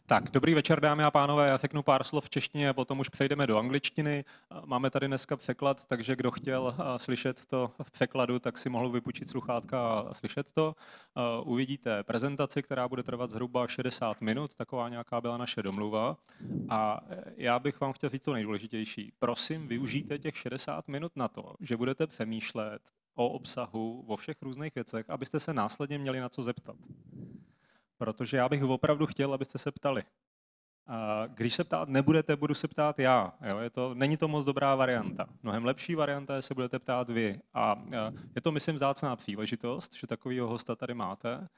Tak, dobrý večer, dámy a pánové. Já řeknu pár slov v češtině a potom už přejdeme do angličtiny. Máme tady dneska překlad, takže kdo chtěl slyšet to v překladu, tak si mohl vypůjčit sluchátka a slyšet to. Uvidíte prezentaci, která bude trvat zhruba 60 minut, taková nějaká byla naše domluva. A já bych vám chtěl říct to nejdůležitější. Prosím, využijte těch 60 minut na to, že budete přemýšlet o obsahu, o všech různých věcech, abyste se následně měli na co zeptat. Protože já bych opravdu chtěl, abyste se ptali. Když se ptát nebudete, budu se ptát já. Jo? Není to moc dobrá varianta. Mnohem lepší varianta je, se budete ptát vy. A je to, myslím, vzácná příležitost, že takovýho hosta tady máte.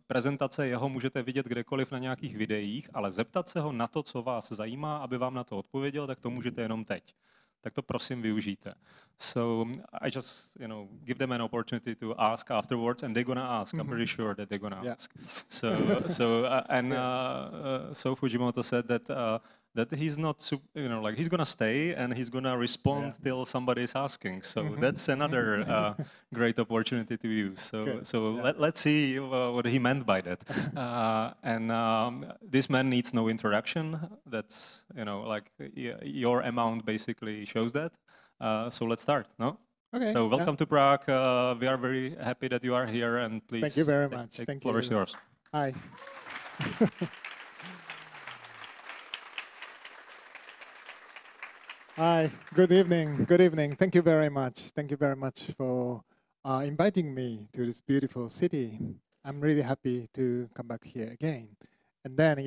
Prezentace jeho můžete vidět kdekoliv na nějakých videích, ale zeptat se ho na to, co vás zajímá, aby vám na to odpověděl, tak to můžete jenom teď. Tak to prosím využijte. So I just, give them an opportunity to ask afterwards, and they're gonna ask. I'm pretty sure that they're gonna ask. Sou Fujimoto said that he's not, he's gonna stay and he's gonna respond till somebody is asking. So that's another great opportunity to use. Let's see what he meant by that. This man needs no introduction. That's your amount basically shows that. So let's start. No. Okay. So welcome to Prague. We are very happy that you are here, and please. Thank you very much. The floor is yours. Hi. Hi, good evening. Good evening. Thank you very much. Thank you very much for inviting me to this beautiful city. I'm really happy to come back here again. And then,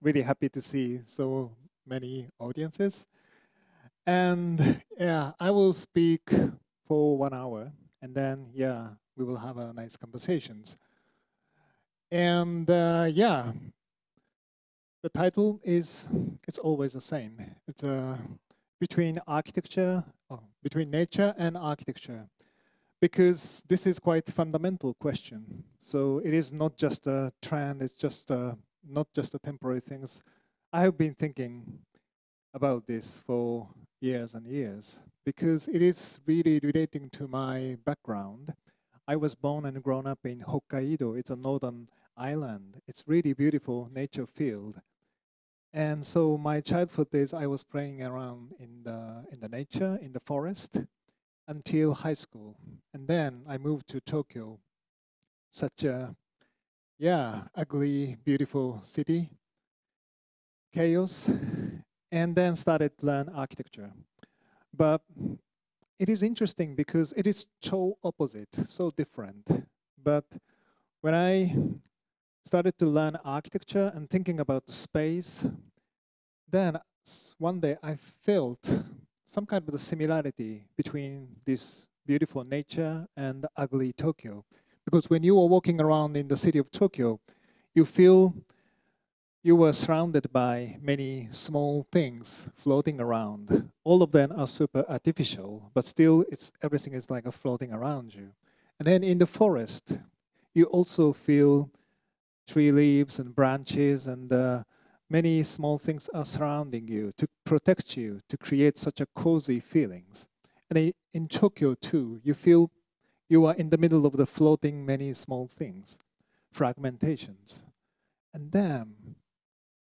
really happy to see so many audiences. And I will speak for 1 hour, and then, we will have a nice conversations. And the title is, it's always the same. It's between nature and architecture, because this is quite a fundamental question. So it is not just a trend, it's just not just a temporary things. I have been thinking about this for years and years, because it is really relating to my background. I was born and grown up in Hokkaido. It's a northern island. It's really beautiful nature field. And so my childhood days, I was playing around in the nature, in the forest, until high school. And then I moved to Tokyo, such a, ugly, beautiful city, chaos, and then started to learn architecture. But it is interesting because it is so opposite, so different. But when I started to learn architecture and thinking about the space, then one day I felt some kind of the similarity between this beautiful nature and ugly Tokyo. Because when you are walking around in the city of Tokyo, you feel you were surrounded by many small things floating around. All of them are super artificial, but still everything is like floating around you. And then in the forest, you also feel tree leaves and branches, and many small things are surrounding you to protect you, to create such a cozy feelings. And in Tokyo too, you feel you are in the middle of the floating many small things, fragmentations. And then,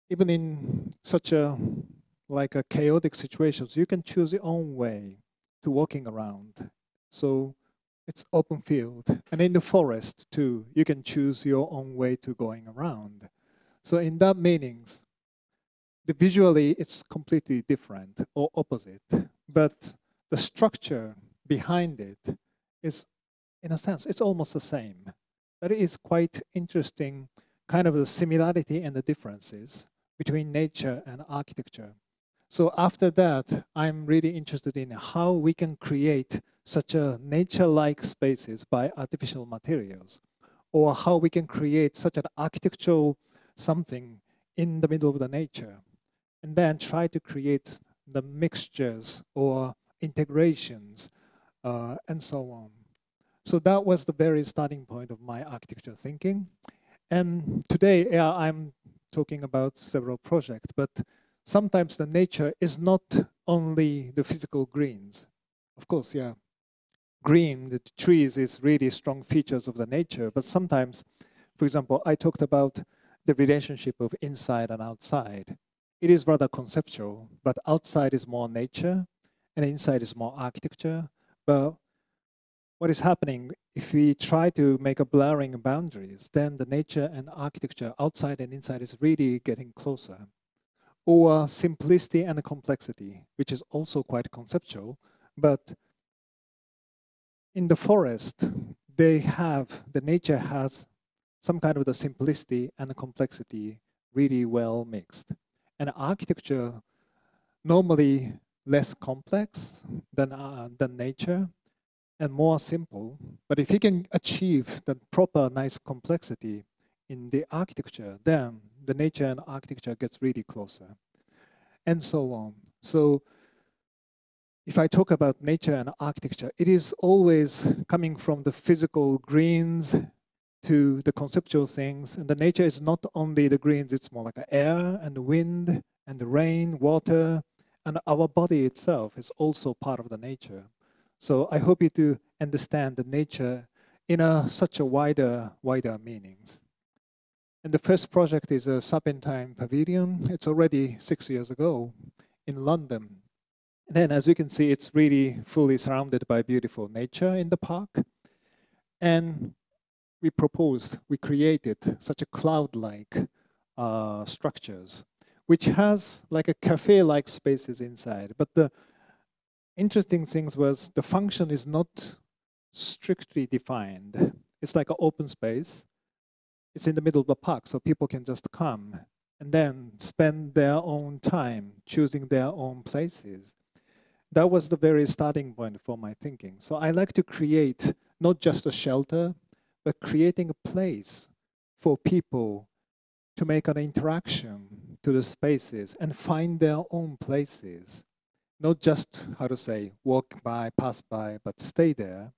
even in such a chaotic situations, you can choose your own way to walking around. So it's open field. And in the forest too, you can choose your own way to going around. So in that meanings, visually it's completely different or opposite, but the structure behind it is, in a sense, it's almost the same. But it is quite interesting kind of the similarity and the differences between nature and architecture. So after that, I'm really interested in how we can create such a nature-like spaces by artificial materials, or how we can create such an architectural something in the middle of the nature, and then try to create the mixtures or integrations and so on. So that was the very starting point of my architecture thinking. And today I'm talking about several projects, but sometimes the nature is not only the physical greens. Of course, green, the trees is really strong features of the nature, but sometimes, for example, I talked about the relationship of inside and outside. It is rather conceptual, but outside is more nature and inside is more architecture. But what is happening, if we try to make a blurring boundaries, then the nature and architecture outside and inside is really getting closer. Or simplicity and complexity, which is also quite conceptual, but in the forest, the nature has some kind of the simplicity and the complexity really well mixed. And architecture, normally less complex than nature and more simple. But if you can achieve the proper nice complexity in the architecture, then the nature and architecture gets really closer, and so on. So if I talk about nature and architecture, it is always coming from the physical greens to the conceptual things. And the nature is not only the greens, it's more like the air and the wind and the rain, water, and our body itself is also part of the nature. So I hope you to understand the nature in such a wider meanings. And the first project is a Serpentine Pavilion. It's already 6 years ago in London. And then, as you can see, it's really fully surrounded by beautiful nature in the park. And we created such a cloud-like structures, which has like a cafe-like spaces inside. But the interesting things was the function is not strictly defined. It's like an open space. It's in the middle of the park, so people can just come and then spend their own time choosing their own places. That was the very starting point for my thinking. So I like to create not just a shelter, but creating a place for people to make an interaction to the spaces and find their own places. Not just, how to say, walk by, pass by, but stay there.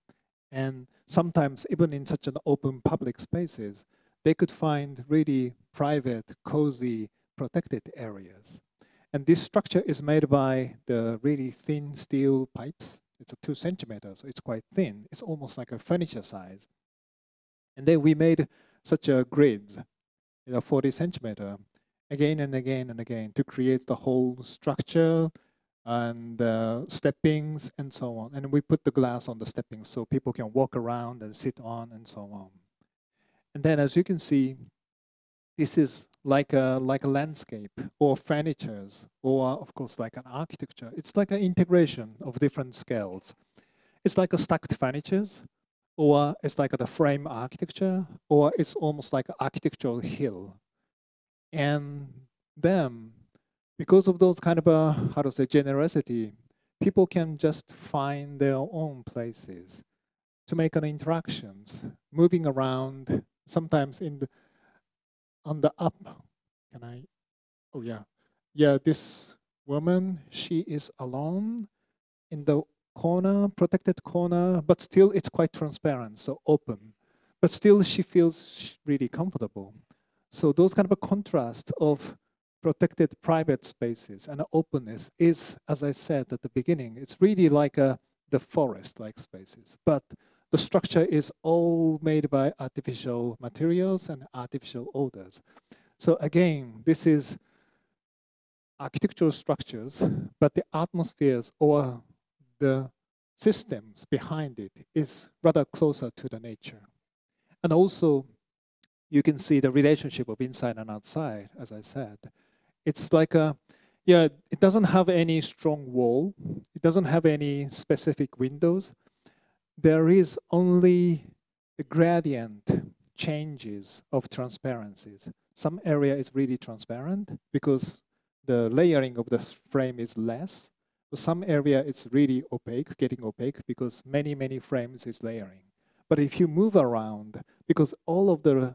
And sometimes even in such an open public spaces, they could find really private, cozy, protected areas. And this structure is made by the really thin steel pipes. It's a 2 centimeters, so it's quite thin. It's almost like a furniture size. And then we made such a grids, 40 centimeter, again and again and again to create the whole structure and steppings and so on. And we put the glass on the steppings so people can walk around and sit on and so on. And then as you can see, this is like a landscape or furnitures or of course like an architecture. It's like an integration of different scales. It's like a stacked furnitures, or it's like the frame architecture, or it's almost like an architectural hill. And then because of those kind of how to say generosity, people can just find their own places to make an interactions, moving around, sometimes on the up. Can I? Oh yeah, yeah. This woman, she is alone in the corner, protected corner, but still it's quite transparent, so open. But still she feels really comfortable. So those kind of a contrast of protected private spaces and openness is, as I said at the beginning, it's really like the forest-like spaces. But the structure is all made by artificial materials and artificial odors. So again, this is architectural structures, but the atmospheres or the systems behind it is rather closer to the nature. And also, you can see the relationship of inside and outside, as I said. It's like it doesn't have any strong wall. It doesn't have any specific windows. There is only the gradient changes of transparencies. Some area is really transparent because the layering of the frame is less. Some area it's really opaque, getting opaque because many frames is layering. But if you move around, because all of the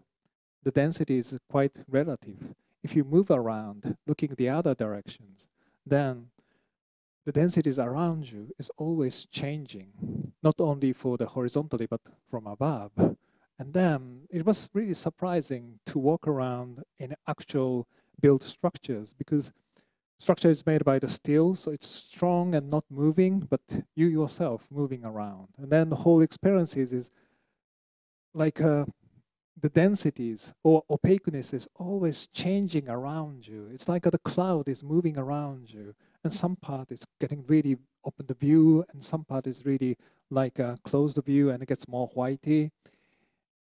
density is quite relative, if you move around looking the other directions, then the densities around you is always changing, not only for the horizontally, but from above. And then it was really surprising to walk around in actual built structures because structure is made by the steel, so it's strong and not moving, but you yourself moving around. And then the whole experience is like the densities or opaqueness is always changing around you. It's like the cloud is moving around you, and some part is getting really open the view, and some part is really like a closed view, and it gets more whitey.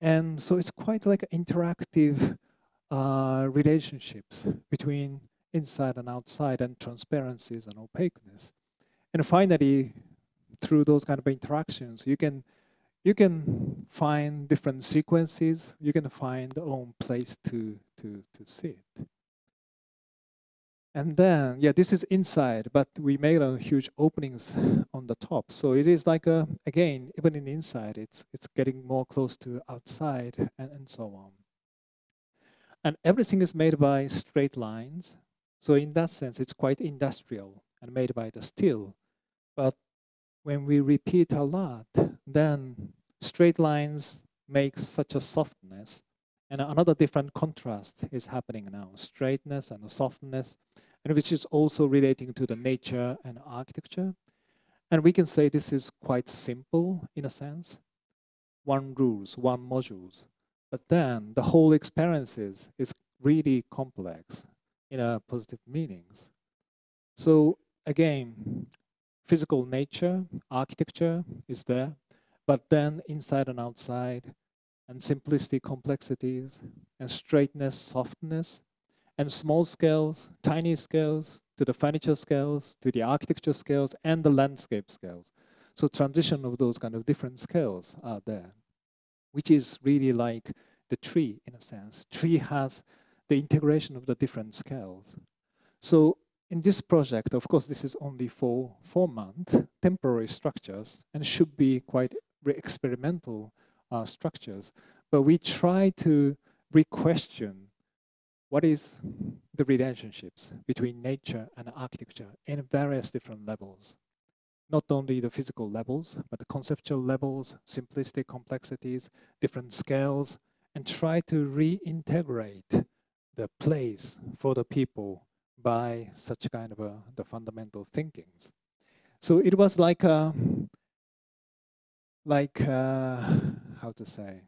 And so it's quite like interactive relationships between inside and outside, and transparencies and opaqueness. And finally, through those kind of interactions, you can find different sequences. You can find your own place to sit. And then, yeah, this is inside, but we made a huge openings on the top. So it is like again, even in inside, it's getting more close to outside, and so on. And everything is made by straight lines. So in that sense, it's quite industrial and made by the steel. But when we repeat a lot, then straight lines make such a softness. And another different contrast is happening now, straightness and softness, and which is also relating to the nature and architecture. And we can say this is quite simple in a sense. One rules, one modules. But then the whole experience is really complex in a positive meanings. So again, physical nature, architecture is there, but then inside and outside, and simplicity, complexities, and straightness, softness, and small scales, tiny scales, to the furniture scales, to the architecture scales, and the landscape scales. So transition of those kind of different scales are there, which is really like the tree in a sense. Tree has the integration of the different scales. So in this project, of course, this is only for 4 months, temporary structures, and should be quite experimental structures. But we try to re-question what is the relationships between nature and architecture in various different levels. Not only the physical levels, but the conceptual levels, simplistic complexities, different scales, and try to reintegrate the place for the people by such kind of the fundamental thinkings. So it was like how to say,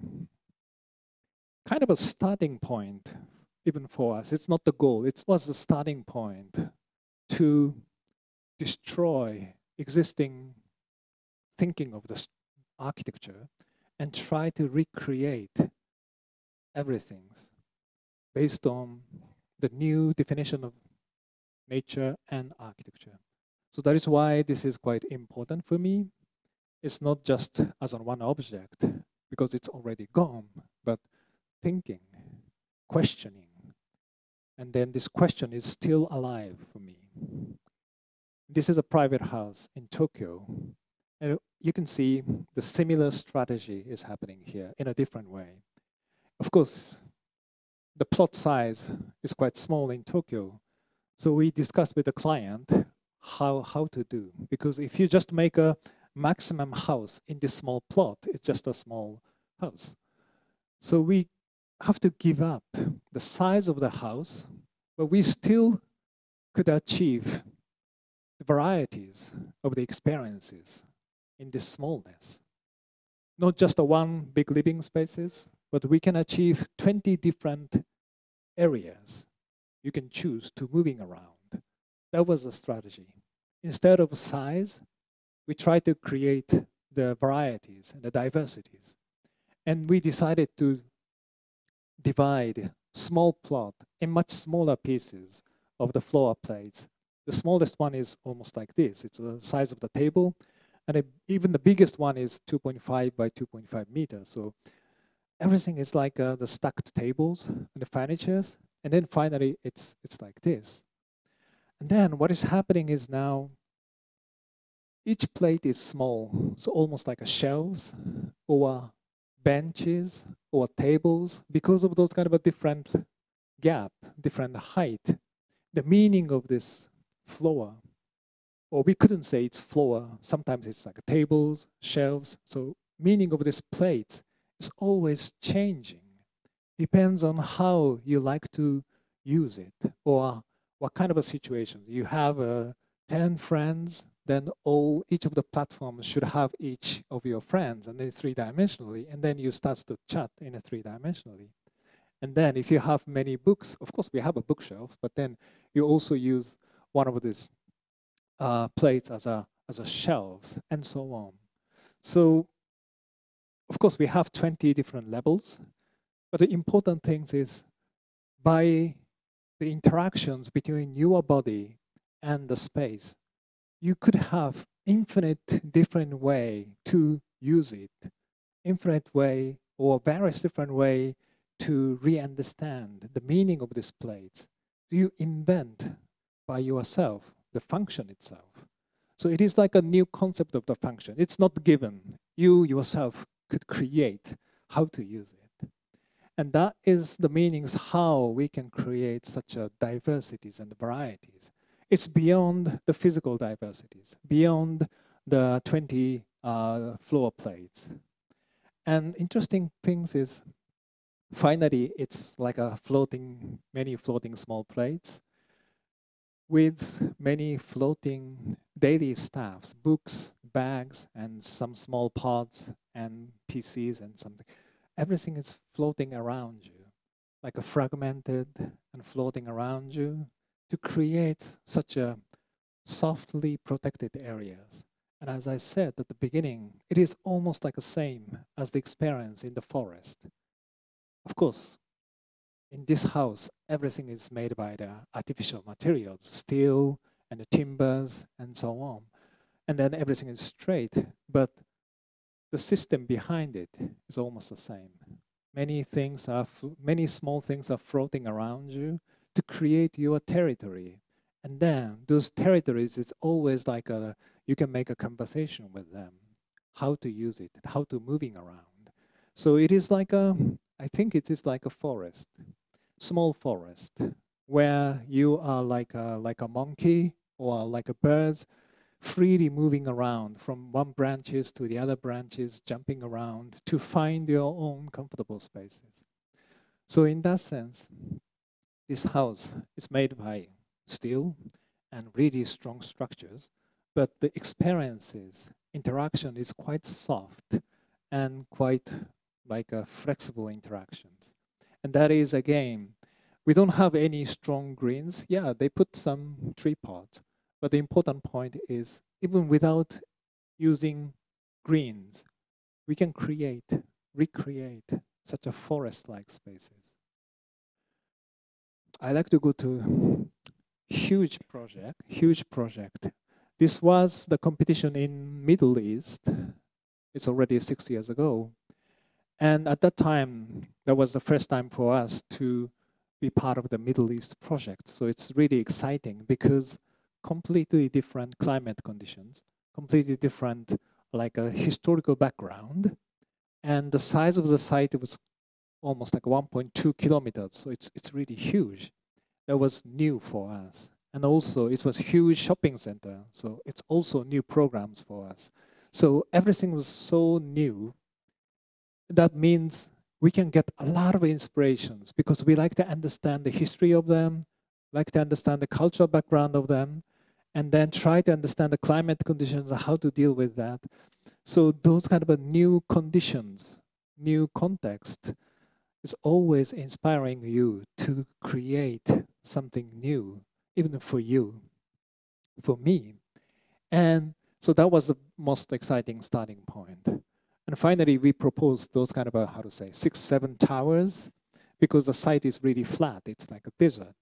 kind of a starting point, even for us. It's not the goal, it was a starting point to destroy existing thinking of the architecture and try to recreate everything based on the new definition of nature and architecture. So that is why this is quite important for me. It's not just as on one object, because it's already gone, but thinking, questioning. And then this question is still alive for me. This is a private house in Tokyo. And you can see the similar strategy is happening here in a different way. Of course, the plot size is quite small in Tokyo. So we discussed with the client how to do. Because if you just make a maximum house in this small plot, it's just a small house. So we have to give up the size of the house, but we still could achieve the varieties of the experiences in this smallness. Not just the one big living spaces, but we can achieve 20 different areas you can choose to moving around. That was the strategy. Instead of size, we try to create the varieties and the diversities. And we decided to divide small plot in much smaller pieces of the floor plates. The smallest one is almost like this. It's the size of the table. And even the biggest one is 2.5 by 2.5 meters. So everything is like the stacked tables and the furnitures. And then finally, it's like this. And then what is happening is now, each plate is small, so almost like a shelves or benches or tables, because of those kind of a different gap, different height. The meaning of this floor, or we couldn't say it's floor, sometimes it's like tables, shelves, so meaning of this plate is always changing. Depends on how you like to use it, or what kind of a situation. You have 10 friends, then each of the platforms should have each of your friends, and then three-dimensionally, and then you start to chat in a three-dimensionally. And then if you have many books, of course we have a bookshelf, but then you also use one of these plates as a shelves, and so on. So of course we have 20 different levels, but the important thing is by the interactions between your body and the space, you could have infinite different way to use it, infinite way or various different way to re-understand the meaning of these plates. You invent by yourself the function itself. So it is like a new concept of the function. It's not given. You yourself could create how to use it. And that is the meanings how we can create such a diversities and varieties. It's beyond the physical diversities, beyond the 20 floor plates. And interesting things is, finally, it's like a many floating small plates with many floating daily staffs, books, bags, and some small pods and PCs and something. Everything is floating around you, like a fragmented and floating around you to create such a softly protected areas. And as I said at the beginning, it is almost like the same as the experience in the forest. Of course, in this house, everything is made by the artificial materials, steel and the timbers and so on. And then everything is straight, but the system behind it is almost the same. Many small things are floating around you to create your territory. And then those territories is always like you can make a conversation with them, how to use it, how to moving around. So it is like I think it is like a forest, small forest, where you are like a monkey or like a bird, freely moving around from one branches to the other branches, jumping around to find your own comfortable spaces. So in that sense, this house is made by steel and really strong structures, but the experiences, interaction is quite soft and quite like a flexible interactions. And that is, again, we don't have any strong greens. Yeah, they put some tree pods, but the important point is even without using greens, we can recreate such a forest-like spaces. I like to go to huge project. This was the competition in Middle East. It's already 6 years ago. And at that time, that was the first time for us to be part of the Middle East project. So it's really exciting because completely different climate conditions, completely different like a historical background. And the size of the site was almost like 1.2 kilometers. So it's really huge. That was new for us. And also it was a huge shopping center. So it's also new programs for us. So everything was so new. That means we can get a lot of inspirations because we like to understand the history of them, like to understand the cultural background of them, and then try to understand the climate conditions and how to deal with that. So those kind of new conditions, new context is always inspiring you to create something new, even for you, for me. And so that was the most exciting starting point. And finally, we proposed those kind of, 6, 7 towers, because the site is really flat. It's like a desert.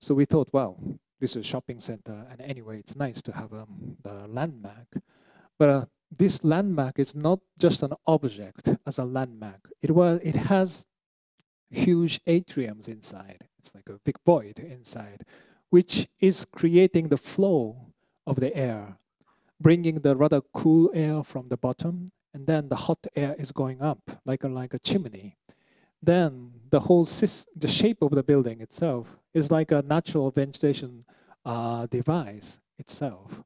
So we thought, wow, this is a shopping center. And anyway, it's nice to have the landmark. But this landmark is not just an object as a landmark. It has huge atriums inside. It's like a big void inside, which is creating the flow of the air, bringing the rather cool air from the bottom, and then the hot air is going up like a chimney. Then the shape of the building itself is like a natural ventilation device itself,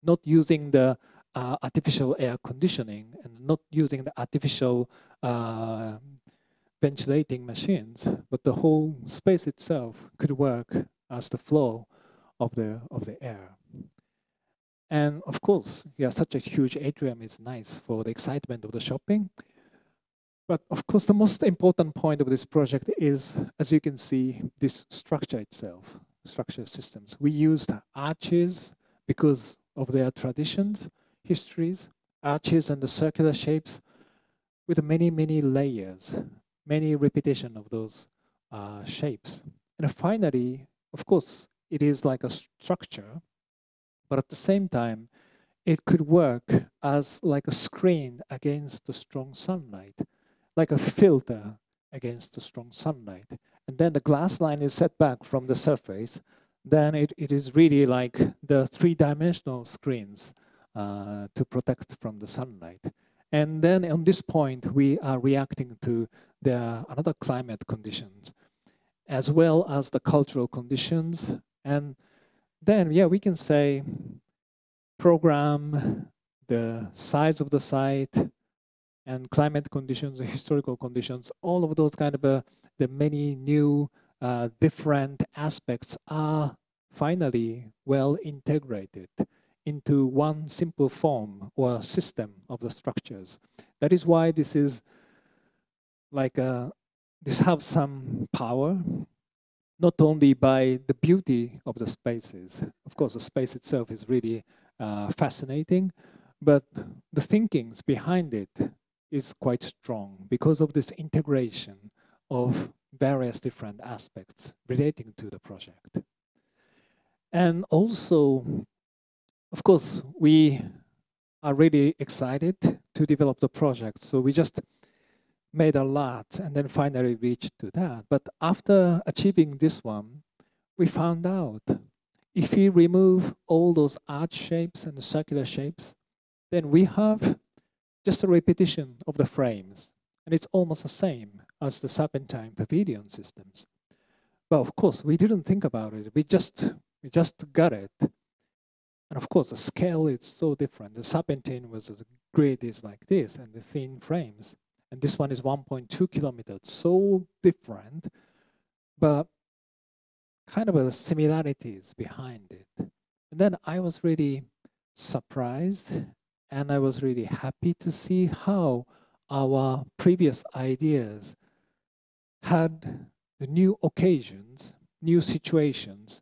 not using the artificial air conditioning and not using the artificial ventilating machines, but the whole space itself could work as the flow of the air. And of course, yeah, such a huge atrium is nice for the excitement of the shopping. But of course, the most important point of this project is, as you can see, this structure itself, structure systems. We used arches because of their traditions, histories, arches and the circular shapes with many, many layers, many repetition of those shapes. And finally, of course, it is like a structure, but at the same time, it could work as like a screen against the strong sunlight, like a filter against the strong sunlight. And then the glass line is set back from the surface. Then it is really like the three-dimensional screens to protect from the sunlight. And then on this point, we are reacting to the another climate conditions, as well as the cultural conditions. And then, yeah, we can say program the size of the site and climate conditions, historical conditions, all of those kind of the many new different aspects are finally well integrated into one simple form or system of the structures. That is why this is like this have some power, not only by the beauty of the spaces. Of course, the space itself is really fascinating, but the thinkings behind it is quite strong because of this integration of various different aspects relating to the project. And also, of course, we are really excited to develop the project. So we just made a lot and then finally reached to that. But after achieving this one, we found out if we remove all those arch shapes and the circular shapes, then we have just a repetition of the frames. And it's almost the same as the Serpentine pavilion systems. But of course, we didn't think about it. We just got it. And of course, the scale is so different. The Serpentine was the grid is like this and the thin frames. And this one is 1.2 kilometers, so different, but kind of the similarities behind it. And then I was really surprised and I was really happy to see how our previous ideas had the new occasions, new situations,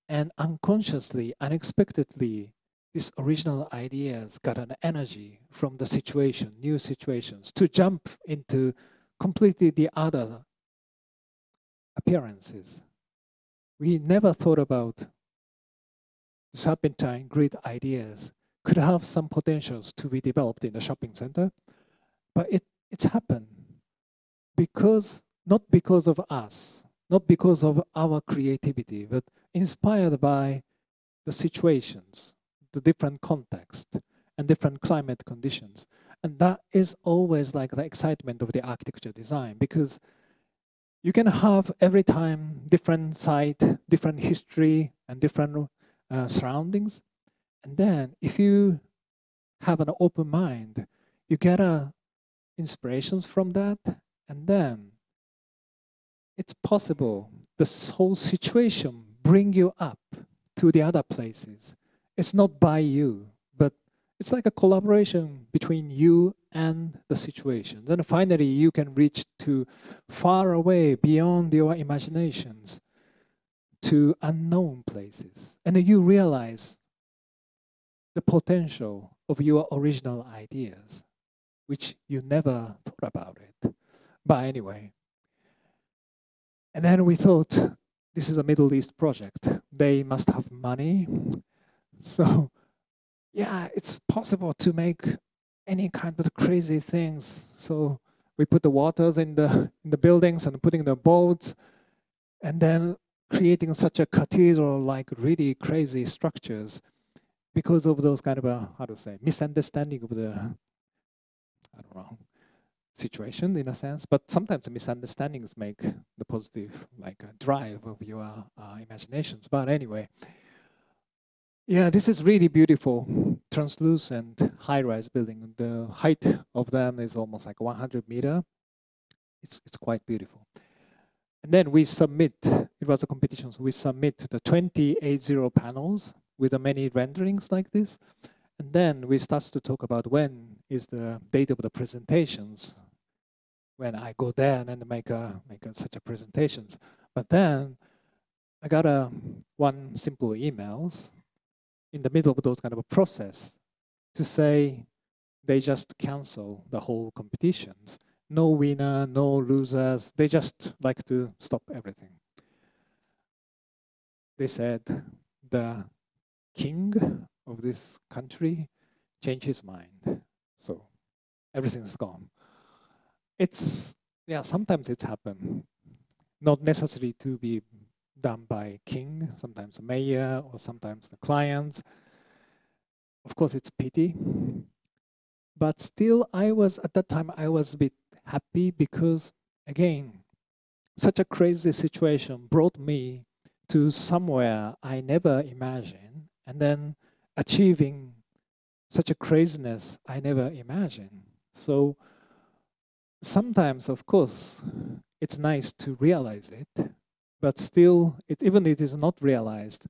and unconsciously, unexpectedly, these original ideas got an energy from the situation, new situations, to jump into completely the other appearances. We never thought about the Serpentine grid ideas could have some potentials to be developed in the shopping center, but it's happened because, not because of us, not because of our creativity, but inspired by the situations, the different context and different climate conditions. And that is always like the excitement of the architecture design, because you can have every time different site, different history and different surroundings. And then if you have an open mind, you get inspirations from that. And then it's possible this whole situation bring you up to the other places. It's not by you, but it's like a collaboration between you and the situation. Then finally, you can reach to far away beyond your imaginations to unknown places. And you realize the potential of your original ideas, which you never thought about it. But anyway. And then we thought, this is a Middle East project. They must have money. So, yeah, it's possible to make any kind of crazy things. So we put the waters in the buildings and putting the boats, and then creating such a cathedral, like really crazy structures, because of those kind of how to say, misunderstanding of the, I don't know, situation in a sense. But sometimes the misunderstandings make the positive, like drive of your imaginations. But anyway. Yeah, this is really beautiful, translucent high-rise building. The height of them is almost like 100 meters. It's quite beautiful. And then we submit, it was a competition, so we submit the 28 panels with many renderings like this. And then we start to talk about when is the date of the presentations, when I go there and make such a presentations. But then I got one simple emails in the middle of those kind of a process to say they just cancel the whole competitions. No winner, no losers. They just like to stop everything. They said the king of this country changed his mind. So everything's gone. It's, yeah, sometimes it's happened. Not necessarily to be done by king, sometimes a mayor or sometimes the clients. Of course, it's pity. But still, at that time, I was a bit happy because, again, such a crazy situation brought me to somewhere I never imagined, and then achieving such a craziness I never imagined. So sometimes, of course, it's nice to realize it, but still, even if it is not realized,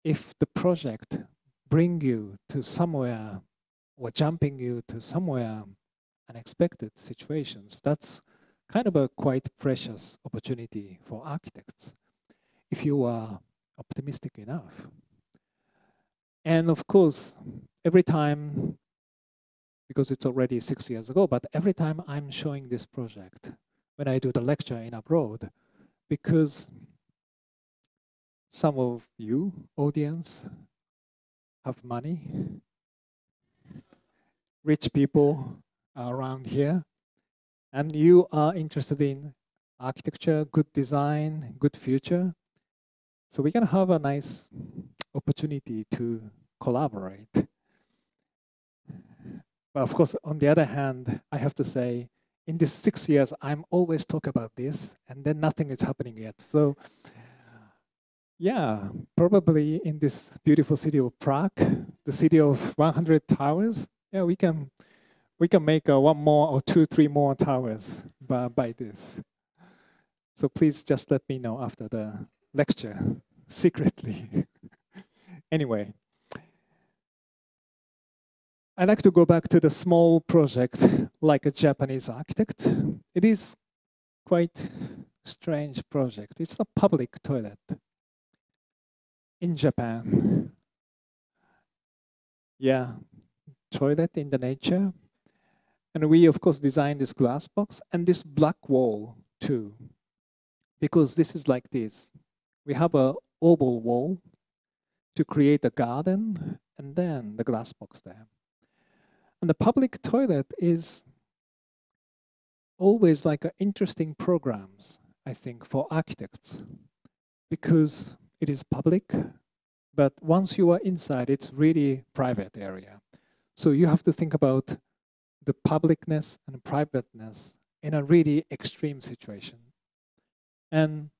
if the project bring you to somewhere or jumping you to somewhere unexpected situations, that's kind of a quite precious opportunity for architects, if you are optimistic enough. And of course, every time, because it's already 6 years ago, but every time I'm showing this project, when I do the lecture in abroad, because some of you, audience, have money, rich people are around here, and you are interested in architecture, good design, good future. So we can have a nice opportunity to collaborate. But of course, on the other hand, I have to say, in these 6 years, I'm always talking about this, and then nothing is happening yet. So yeah, probably in this beautiful city of Prague, the city of 100 towers, yeah, we can make one more or 2, 3 more towers by this. So please just let me know after the lecture, secretly. Anyway, I'd like to go back to the small project like a Japanese architect. It is quite strange project. It's a public toilet in Japan. Yeah, toilet in the nature. And we, of course, designed this glass box and this black wall too, because this is like this. We have a oval wall to create a garden and then the glass box there. And the public toilet is always like interesting programs, I think, for architects, because it is public, but once you are inside, it's really private area. So you have to think about the publicness and privateness in a really extreme situation. And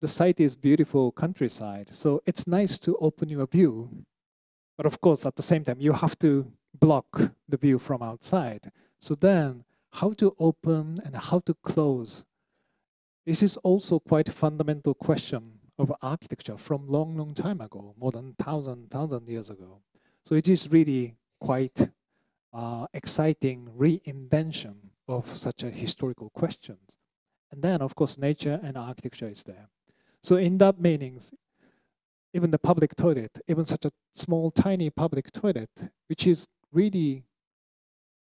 the site is beautiful countryside, so it's nice to open your view. But of course, at the same time, you have to block the view from outside. So then, how to open and how to close? This is also quite a fundamental question of architecture from long time ago, more than 1,000 years ago. So it is really quite exciting reinvention of such a historical question. And then, of course, nature and architecture is there. So in that meanings, even the public toilet, even such a small, tiny public toilet, which is really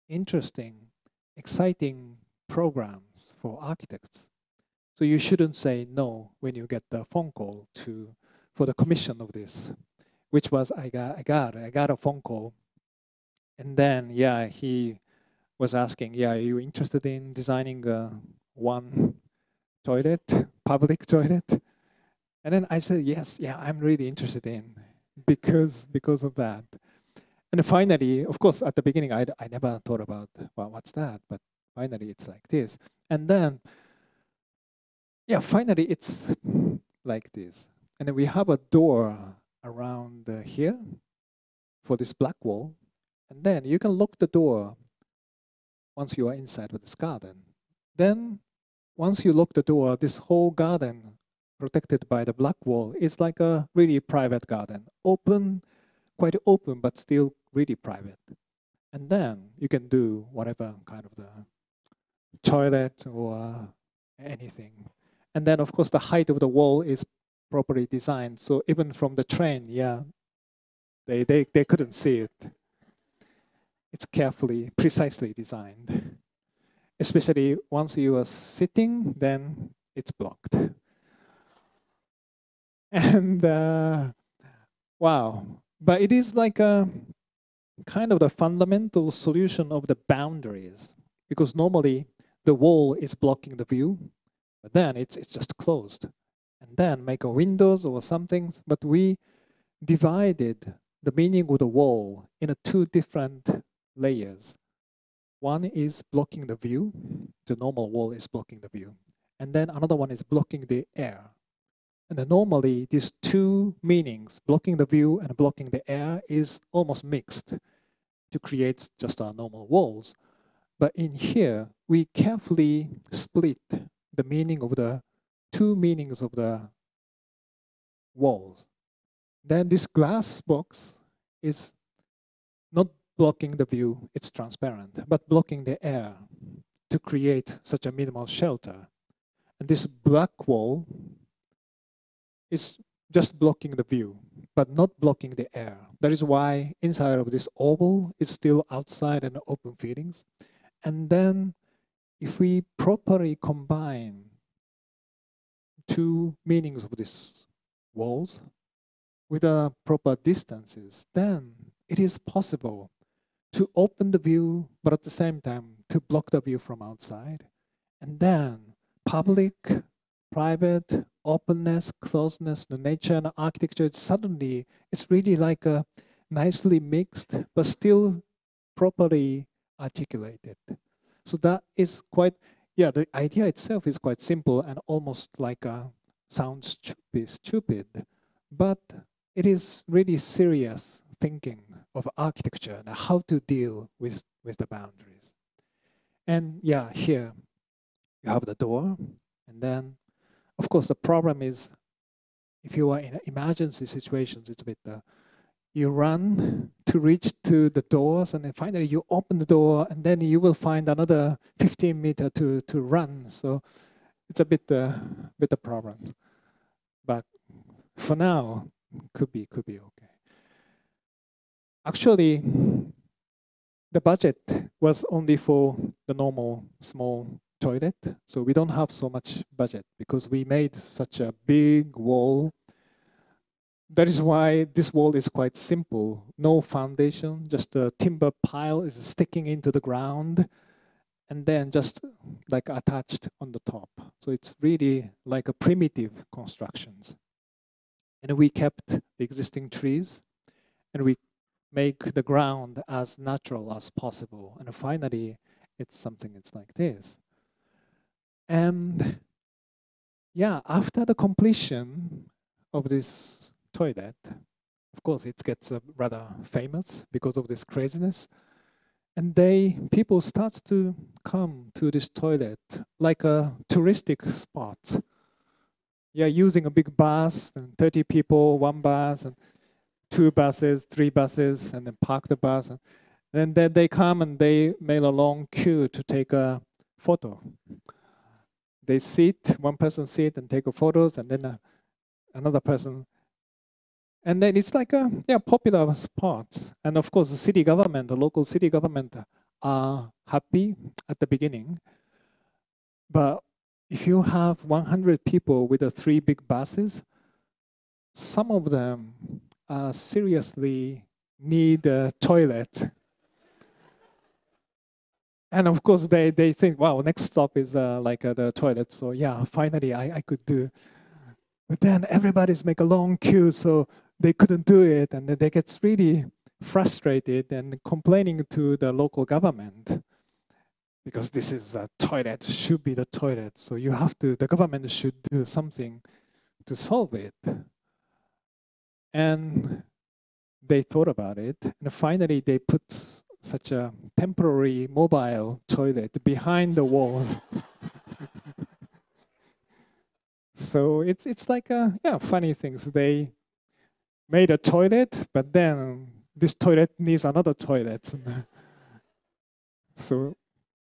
interesting, exciting programs for architects. So you shouldn't say no when you get the phone call for the commission of this, which was I got a phone call. And then, yeah, he was asking, yeah, are you interested in designing one toilet, public toilet? And then I said, yes, yeah, I'm really interested in, because of that. And finally, of course, at the beginning, I never thought about, well, what's that? But finally, it's like this. And then, yeah, finally, it's like this. And then we have a door around here for this black wall. And then you can lock the door once you are inside with this garden. Then, once you lock the door, this whole garden protected by the black wall, is like a really private garden. Open, quite open, but still really private. And then you can do whatever kind of the toilet or anything. And then, of course, the height of the wall is properly designed. So even from the train, yeah, they couldn't see it. It's carefully, precisely designed. Especially once you are sitting, then it's blocked. And wow, but it is like a kind of the fundamental solution of the boundaries, because normally the wall is blocking the view, but then it's just closed. And then make a windows or something, but we divided the meaning of the wall into two different layers. One is blocking the view, the normal wall is blocking the view, and then another one is blocking the air. And then normally these two meanings, blocking the view and blocking the air, is almost mixed to create just our normal walls. But in here, we carefully split the meaning of the two meanings of the walls. Then this glass box is not blocking the view, it's transparent, but blocking the air to create such a minimal shelter. And this black wall is just blocking the view, but not blocking the air. That is why inside of this oval is still outside and open feelings. And then if we properly combine two meanings of these walls with proper distances, then it is possible to open the view, but at the same time to block the view from outside. And then public, private, openness, closeness, the nature and architecture, suddenly it's really like a nicely mixed, but still properly articulated. So that is quite, yeah, the idea itself is quite simple and almost like sounds stupid, but it is really serious thinking of architecture and how to deal with the boundaries. And yeah, here you have the door, and then of course the problem is if you are in emergency situations, it's a bit you run to reach to the doors, and then finally you open the door, and then you will find another 15 meters to run. So it's a bit a problem. But for now, could be okay. Actually, the budget was only for the normal small toilet, so we don't have so much budget because we made such a big wall. That is why this wall is quite simple. No foundation, just a timber pile is sticking into the ground and then just like attached on the top. So it's really like a primitive constructions. And we kept the existing trees and we make the ground as natural as possible. And finally, it's like this. And yeah, after the completion of this toilet, of course, it gets rather famous because of this craziness. And people start to come to this toilet like a touristic spot. Yeah, using a big bus, and 30 people, one bus, and 2 buses, 3 buses, and then park the bus. And then they come and they make a long queue to take a photo. They sit, one person sit and take photos, and then another person. And then it's like a popular spot. And of course, the city government, the local city government are happy at the beginning. But if you have 100 people with the 3 big buses, some of them seriously need a toilet. And of course, they think, wow, next stop is the toilet. So yeah, finally I could do. But then everybody's make a long queue, so they couldn't do it. And then they get really frustrated and complaining to the local government. Because this is a toilet, should be the toilet. So the government should do something to solve it. And they thought about it. And finally, they put such a temporary mobile toilet behind the walls. So it's like funny things. They made a toilet, but then this toilet needs another toilet. So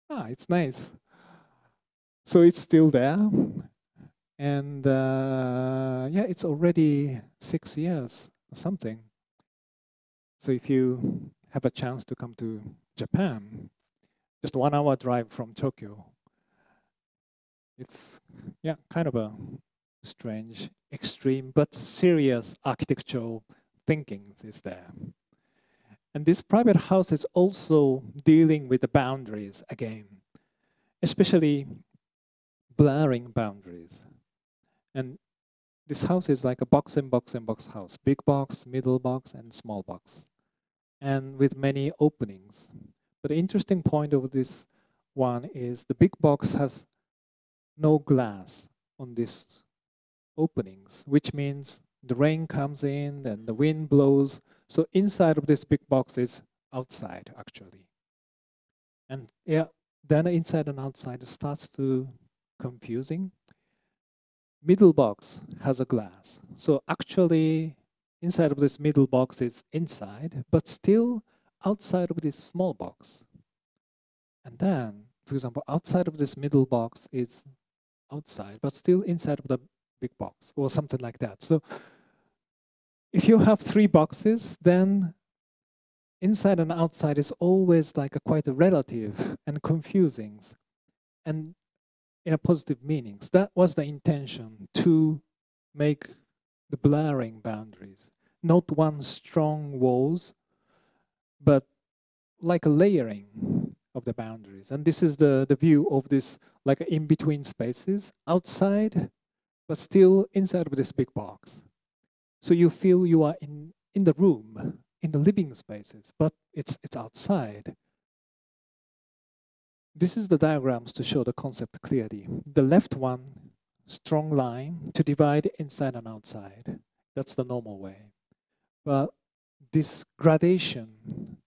it's nice. So it's still there, and it's already 6 years or something. So if you have a chance to come to Japan, just 1 hour drive from Tokyo, it's kind of a strange, extreme, but serious architectural thinking is there. And this private house is also dealing with the boundaries again, especially blurring boundaries. And this house is like a box and box and box house, big box, middle box, and small box, and with many openings. But the interesting point of this one is the big box has no glass on these openings, which means the rain comes in and the wind blows. So inside of this big box is outside, actually. And then inside and outside starts to confusing. Middle box has a glass. So actually, inside of this middle box is inside, but still outside of this small box. And then, for example, outside of this middle box is outside, but still inside of the big box, or something like that. So if you have 3 boxes, then inside and outside is always like quite a relative and confusing, and in a positive meanings. That was the intention, to make the blurring boundaries, not one strong walls, but like a layering of the boundaries. And this is the view of this like in-between spaces, outside, but still inside of this big box. So you feel you are in the room, in the living spaces, but it's outside. This is the diagrams to show the concept clearly. The left one, strong line to divide inside and outside. That's the normal way. But this gradation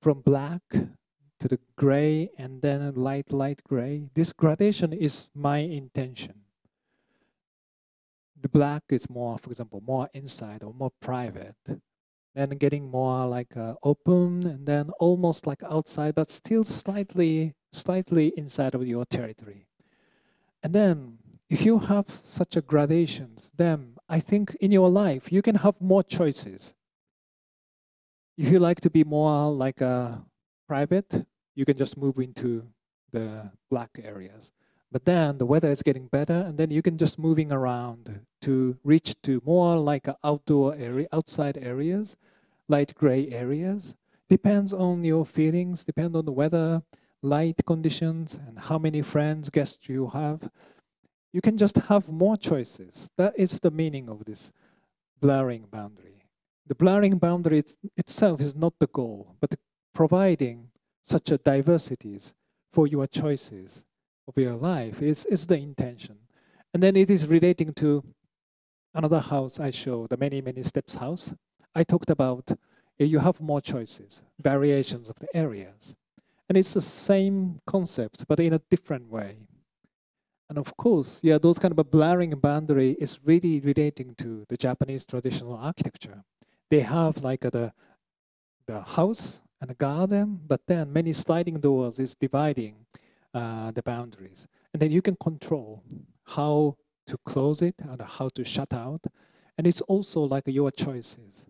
from black to the gray and then light gray, this gradation is my intention. The black is more, for example, more inside or more private. Then getting more like open and then almost like outside, but still slightly inside of your territory. And then if you have such a gradations, then I think in your life you can have more choices. If you like to be more like a private, you can just move into the black areas. But then the weather is getting better, and then you can just moving around to reach to more like outdoor area, outside areas, light gray areas. Depends on your feelings, depends on the weather, light conditions, and how many friends, guests you have. You can just have more choices. That is the meaning of this blurring boundary. The blurring boundary itself is not the goal, but providing such a diversities for your choices of your life is the intention. And then it is relating to another house I show, the many steps house. I talked about you have more choices, variations of the areas. And it's the same concept, but in a different way. And of course, those kind of a blurring boundary is really relating to the Japanese traditional architecture. They have like the house and a garden, but then many sliding doors is dividing the boundaries. And then you can control how to close it and how to shut out. And it's also like your choices.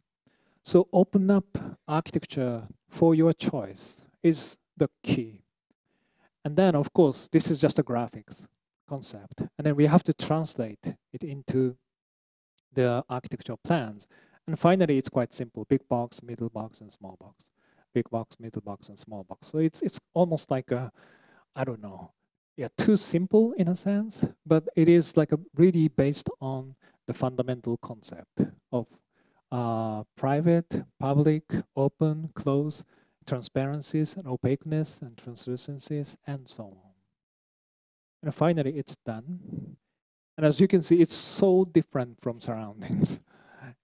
So open up architecture for your choice is the key. And then, of course, this is just a graphics concept. And then we have to translate it into the architectural plans. And finally, it's quite simple. Big box, middle box, and small box. Big box, middle box, and small box. So it's almost like I don't know, too simple in a sense, but it is like really based on the fundamental concept of private, public, open, close, transparencies and opaqueness and translucencies and so on. And finally, it's done. And as you can see, it's so different from surroundings.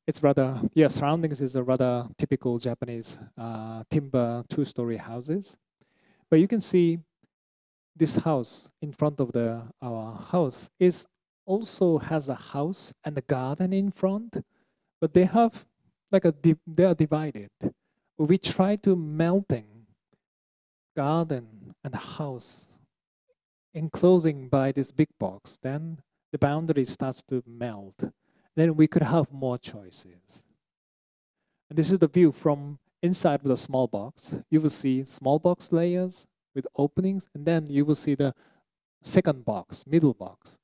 It's rather, surroundings is a rather typical Japanese timber 2-story houses. But you can see this house in front of our house is also has a house and a garden in front, but they have like they are divided. We try to melting garden and house enclosing by this big box, then the boundary starts to melt. Then we could have more choices. And this is the view from inside with a small box. You will see small box layers with openings, and then you will see the second box, middle box,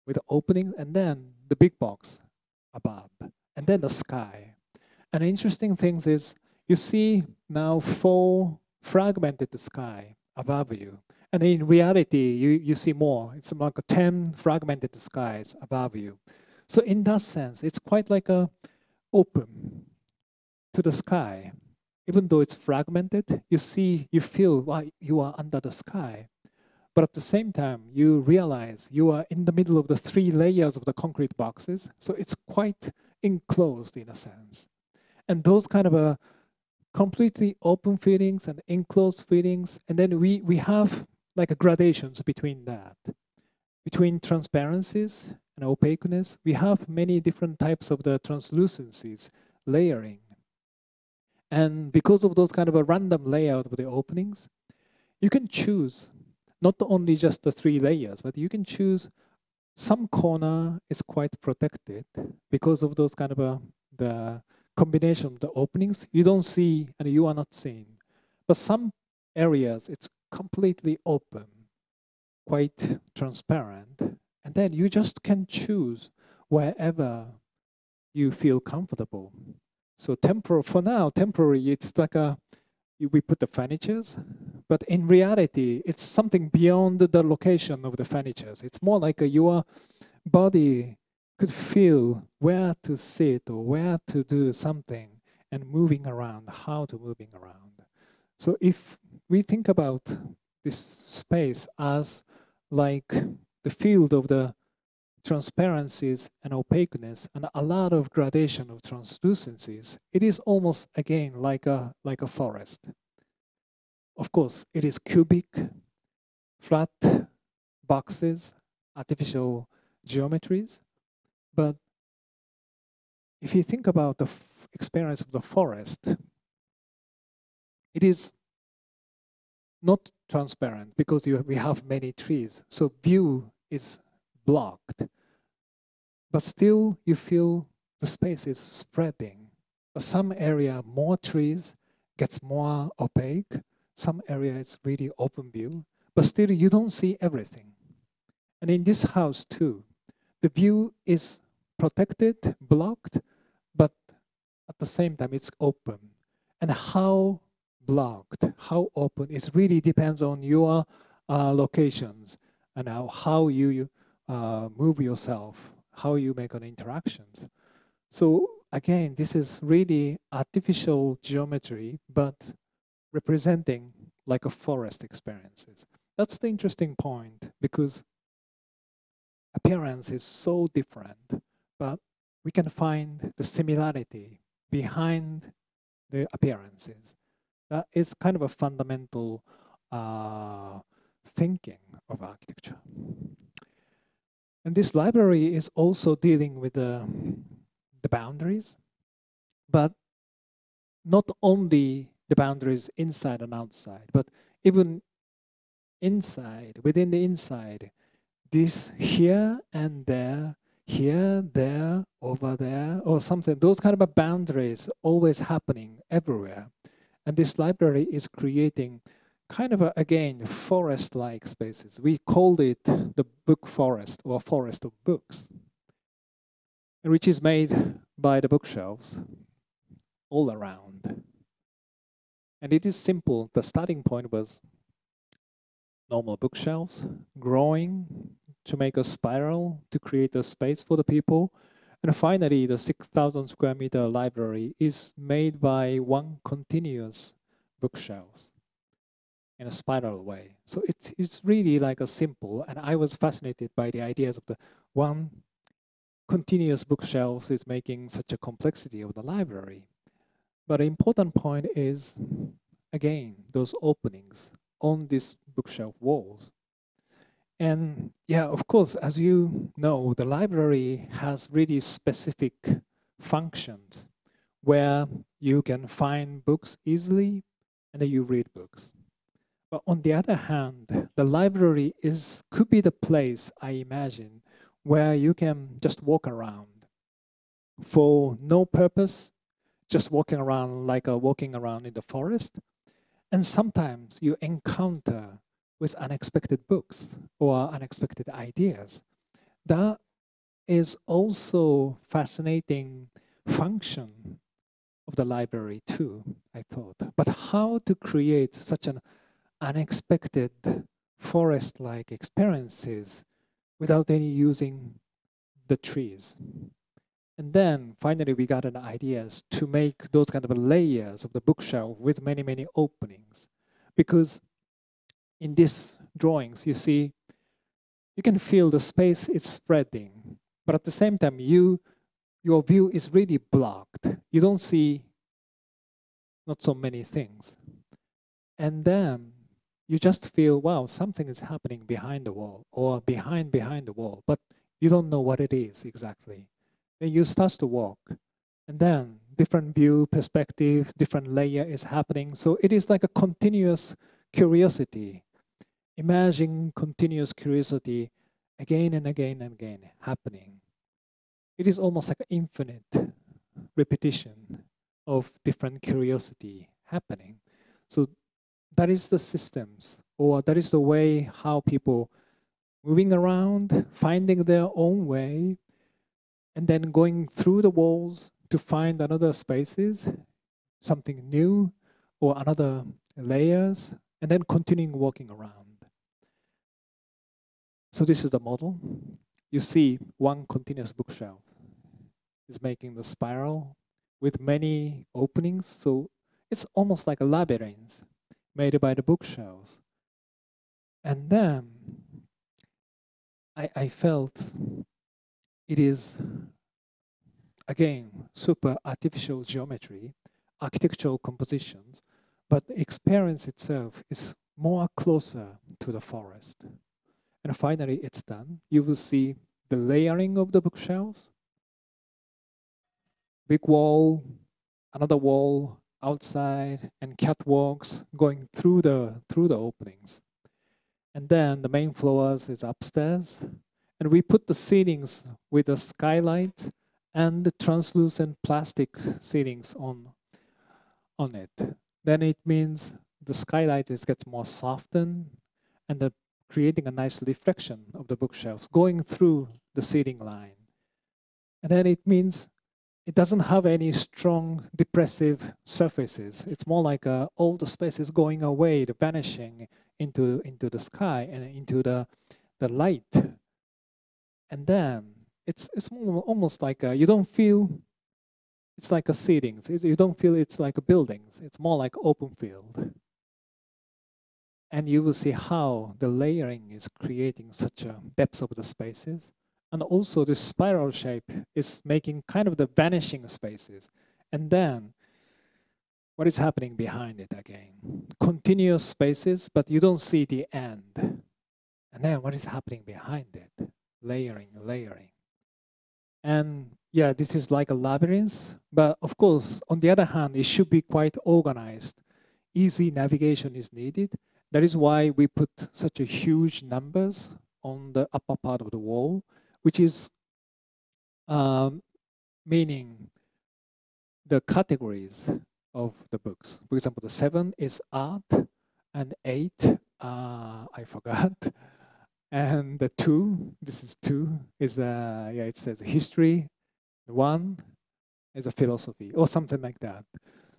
with openings, and then the big box above, and then the sky. And interesting thing is, you see now 4 fragmented sky above you. And in reality, you see more. It's like 10 fragmented skies above you. So in that sense, it's quite like a open to the sky. Even though it's fragmented, you see, you feel, well, you are under the sky. But at the same time, you realize you are in the middle of the 3 layers of the concrete boxes. So it's quite enclosed in a sense. And those kind of a completely open feelings and enclosed feelings. And then we have like a gradations between that. Between transparencies and opaqueness, we have many different types of the translucencies, layering. And because of those kind of a random layout of the openings, you can choose not only just the 3 layers, but you can choose some corner is quite protected because of those kind of the combination of the openings. You don't see and you are not seen. But some areas, it's completely open, quite transparent. And then you just can choose wherever you feel comfortable. So for now, temporary, it's like we put the furnitures, but in reality, it's something beyond the location of the furnitures. It's more like your body could feel where to sit or where to do something and moving around, how to moving around. So if we think about this space as like the field of the transparencies and opaqueness and a lot of gradation of translucencies, it is almost again like a forest. Of course, it is cubic, flat boxes, artificial geometries. But if you think about the experience of the forest, it is not transparent because we have many trees. So view is blocked. But still, you feel the space is spreading. But some area, more trees, gets more opaque. Some area is really open view. But still, you don't see everything. And in this house, too, the view is protected, blocked, but at the same time, it's open. And how blocked, how open, it really depends on your locations and how you move yourself, how you make an interactions. So again, this is really artificial geometry, but representing like a forest experiences. That's the interesting point, because appearance is so different, but we can find the similarity behind the appearances. That is kind of a fundamental thinking of architecture. And this library is also dealing with the boundaries, but not only the boundaries inside and outside, but even inside, within the inside, this here and there, here, there, over there, or something, those kind of boundaries always happening everywhere. And this library is creating kind of, again, forest-like spaces. We called it the book forest, or forest of books, which is made by the bookshelves all around. And it is simple. The starting point was normal bookshelves, growing to make a spiral to create a space for the people. And finally, the 6,000 square meter library is made by one continuous bookshelves in a spiral way. So it's really like a simple, and I was fascinated by the ideas of the one continuous bookshelves is making such a complexity of the library. But an important point is, again, those openings on these bookshelf walls. And yeah, of course, as you know, the library has really specific functions where you can find books easily and then you read books. But on the other hand, the library could be the place, I imagine, where you can just walk around for no purpose, just walking around like walking around in the forest. And sometimes you encounter with unexpected books or unexpected ideas. That is also fascinating function of the library too, I thought. But how to create such an unexpected forest-like experiences without any using the trees? And then finally we got an ideas to make those kind of layers of the bookshelf with many, many openings. Because in these drawings, you see, you can feel the space is spreading, but at the same time, your view is really blocked. You don't see not so many things. And then you just feel, wow, something is happening behind the wall or behind the wall, but you don't know what it is exactly. Then you start to walk, and then different view, perspective, different layer is happening. So it is like a continuous curiosity. Imagine continuous curiosity again and again and again happening. It is almost like an infinite repetition of different curiosity happening. So that is the systems, or that is the way how people moving around, finding their own way, and then going through the walls to find another spaces, something new, or another layers, and then continuing walking around. So this is the model. You see one continuous bookshelf is making the spiral with many openings. So it's almost like a labyrinth made by the bookshelves. And then I felt it is, again, super artificial geometry, architectural compositions, but the experience itself is more closer to the forest. And finally, it's done. You will see the layering of the bookshelves. Big wall, another wall outside, and catwalks going through the openings. And then the main floors is upstairs. And we put the ceilings with a skylight and the translucent plastic ceilings on it. Then it means the skylight gets more softened and creating a nice reflection of the bookshelves going through the ceiling line. And then it means it doesn't have any strong depressive surfaces. It's more like all the spaces going away, the vanishing into the sky and into the light. And then it's almost like you don't feel it's like a ceilings. You don't feel it's like a buildings. It's more like open field. And you will see how the layering is creating such a depth of the spaces. And also this spiral shape is making kind of the vanishing spaces. And then what is happening behind it again? Continuous spaces, but you don't see the end. And then what is happening behind it? Layering, layering. And yeah, this is like a labyrinth, but of course, on the other hand, it should be quite organized. Easy navigation is needed. That is why we put such a huge numbers on the upper part of the wall, which is meaning the categories of the books. For example, the 7 is art, and 8, I forgot. And the 2, this is 2, is yeah, it says history. 1 is a philosophy, or something like that.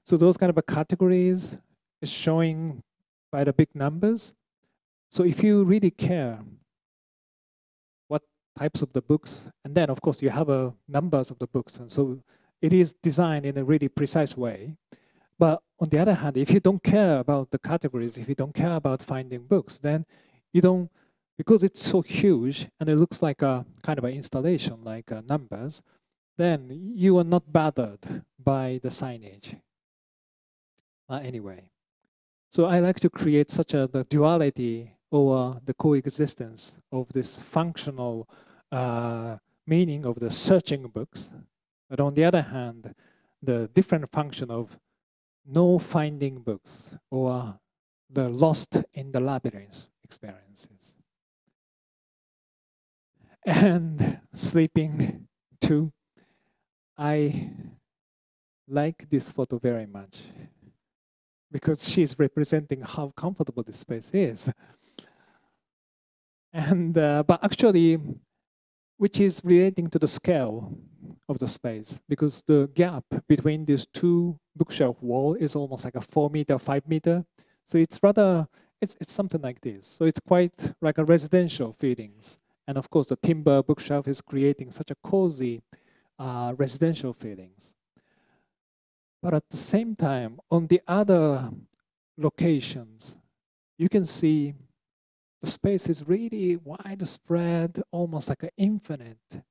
So those kind of categories is showing by the big numbers. So if you really care what types of the books, and then of course you have numbers of the books, and so it is designed in a really precise way. But on the other hand, if you don't care about the categories, if you don't care about finding books, then you don't, because it's so huge and it looks like a kind of an installation, like numbers, then you are not bothered by the signage. Anyway. So I like to create such the duality or the coexistence of this functional meaning of the searching books, but on the other hand, the different function of no finding books or the lost in the labyrinth experiences. And sleeping too. I like this photo very much because she's representing how comfortable this space is. And but actually, which is relating to the scale of the space, because the gap between these two bookshelf wall is almost like a 4 meter, 5 meter. So it's rather, it's something like this. So it's quite like a residential feelings. And of course, the timber bookshelf is creating such a cozy residential feelings. But at the same time, on the other locations, you can see the space is really widespread, almost like an infinite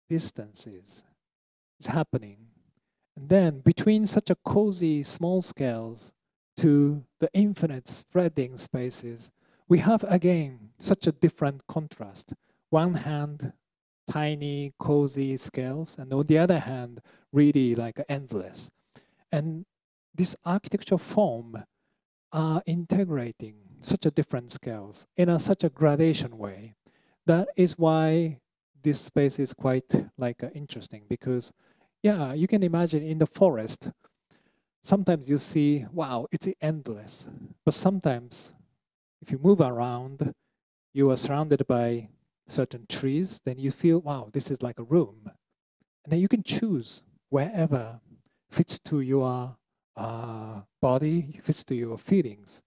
distances is happening. And then between such a cozy small scales to the infinite spreading spaces, we have again such a different contrast. One hand, tiny, cozy scales, and on the other hand, really like endless. And this architecture form are integrating such a different scales in such a gradation way. That is why this space is quite like interesting, because yeah, you can imagine in the forest, sometimes you see, wow, it's endless. But sometimes if you move around, you are surrounded by certain trees, then you feel, wow, this is like a room. And then you can choose wherever fits to your body, fits to your feelings.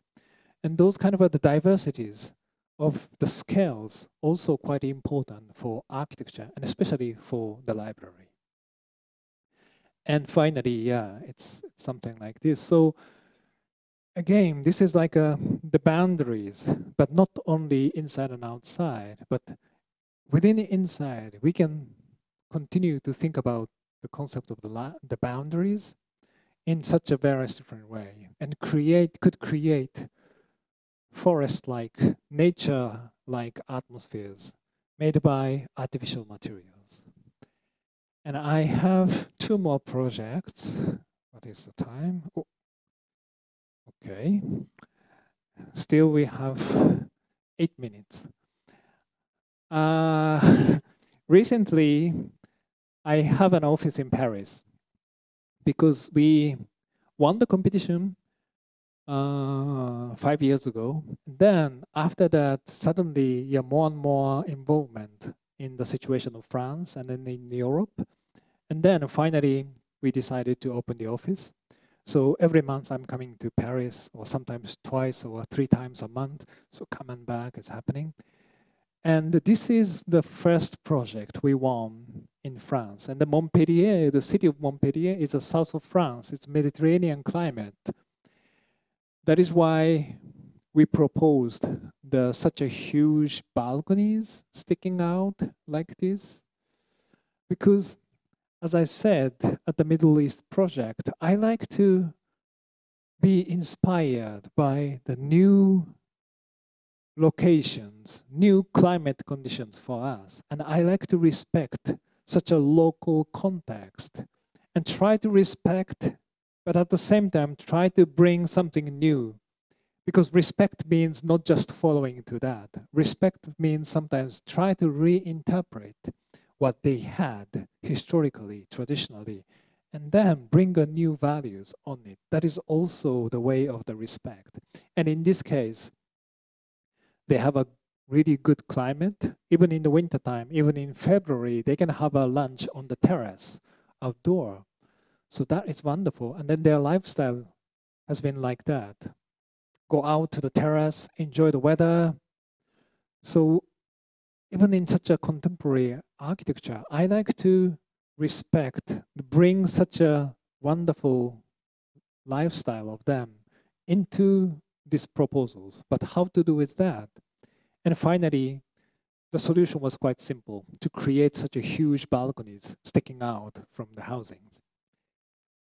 And those kind of the diversities of the scales also quite important for architecture, and especially for the library. And finally, yeah, it's something like this. So again, this is like the boundaries, but not only inside and outside, but within the inside, we can continue to think about the concept of the boundaries in such a very different way, and could create forest-like, nature-like atmospheres made by artificial materials. And I have 2 more projects. What is the time? Oh. Okay. Still we have 8 minutes. Recently, I have an office in Paris because we won the competition 5 years ago. Then after that, suddenly, yeah, more and more involvement in the situation of France and then in Europe. And then finally, we decided to open the office. So every month I'm coming to Paris, or sometimes twice or 3 times a month. So coming back is happening. And this is the first project we won in France. And the Montpellier, the city of Montpellier is the south of France. It's Mediterranean climate. That is why we proposed such a huge balconies sticking out like this. Because, as I said, at the Middle East project, I like to be inspired by the new locations, new climate conditions for us. And I like to respect such a local context and try to respect, but at the same time, try to bring something new. Because respect means not just following to that. Respect means sometimes try to reinterpret what they had historically, traditionally, and then bring a new values on it. That is also the way of the respect. And in this case, they have a really good climate. Even in the wintertime, even in February, they can have a lunch on the terrace, outdoor. So that is wonderful. And then their lifestyle has been like that. Go out to the terrace, enjoy the weather. So even in such a contemporary architecture, I like to respect, bring such a wonderful lifestyle of them into these proposals. But how to do with that? And finally, the solution was quite simple, to create such a huge balconies sticking out from the housings.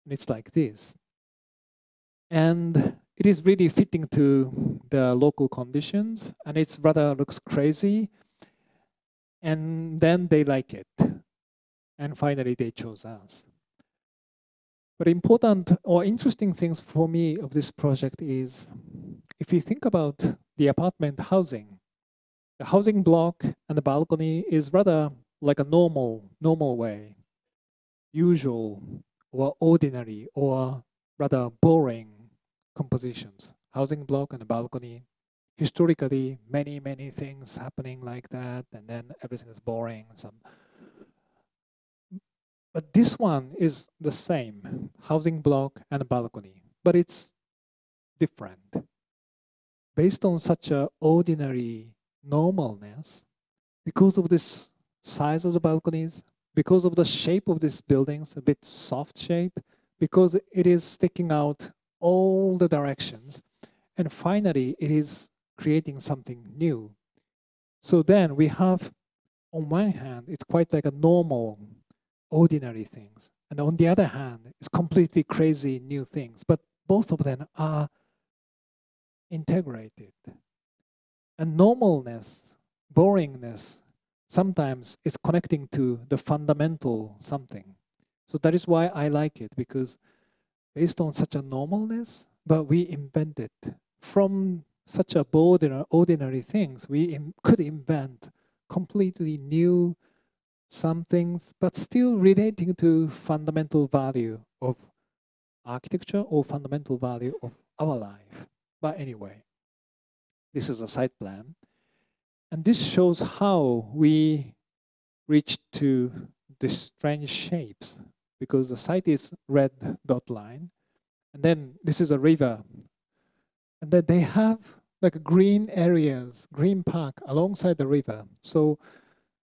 And it's like this. And it is really fitting to the local conditions, and it's rather looks crazy. And then they like it. And finally, they chose us. But important or interesting things for me of this project is, if you think about the apartment housing, the housing block and the balcony is rather like a normal way, usual or ordinary or rather boring compositions. Housing block and a balcony, historically many things happening like that, and then everything is boring. But this one is the same, housing block and a balcony, but it's different. Based on such a ordinary normalness, because of this size of the balconies, because of the shape of these buildings, a bit soft shape, because it is sticking out all the directions, and finally it is creating something new. So then we have, on one hand, it's quite like a normal, ordinary things, and on the other hand, it's completely crazy new things, but both of them are integrated. And normalness, boringness, sometimes it's connecting to the fundamental something. So that is why I like it, because based on such a normalness, but we invented from such a ordinary things, we could invent completely new some things, but still relating to fundamental value of architecture or fundamental value of our life. But anyway, this is a site plan. And this shows how we reached to these strange shapes, because the site is red dot line. And then this is a river. And then they have like green areas, green park alongside the river. So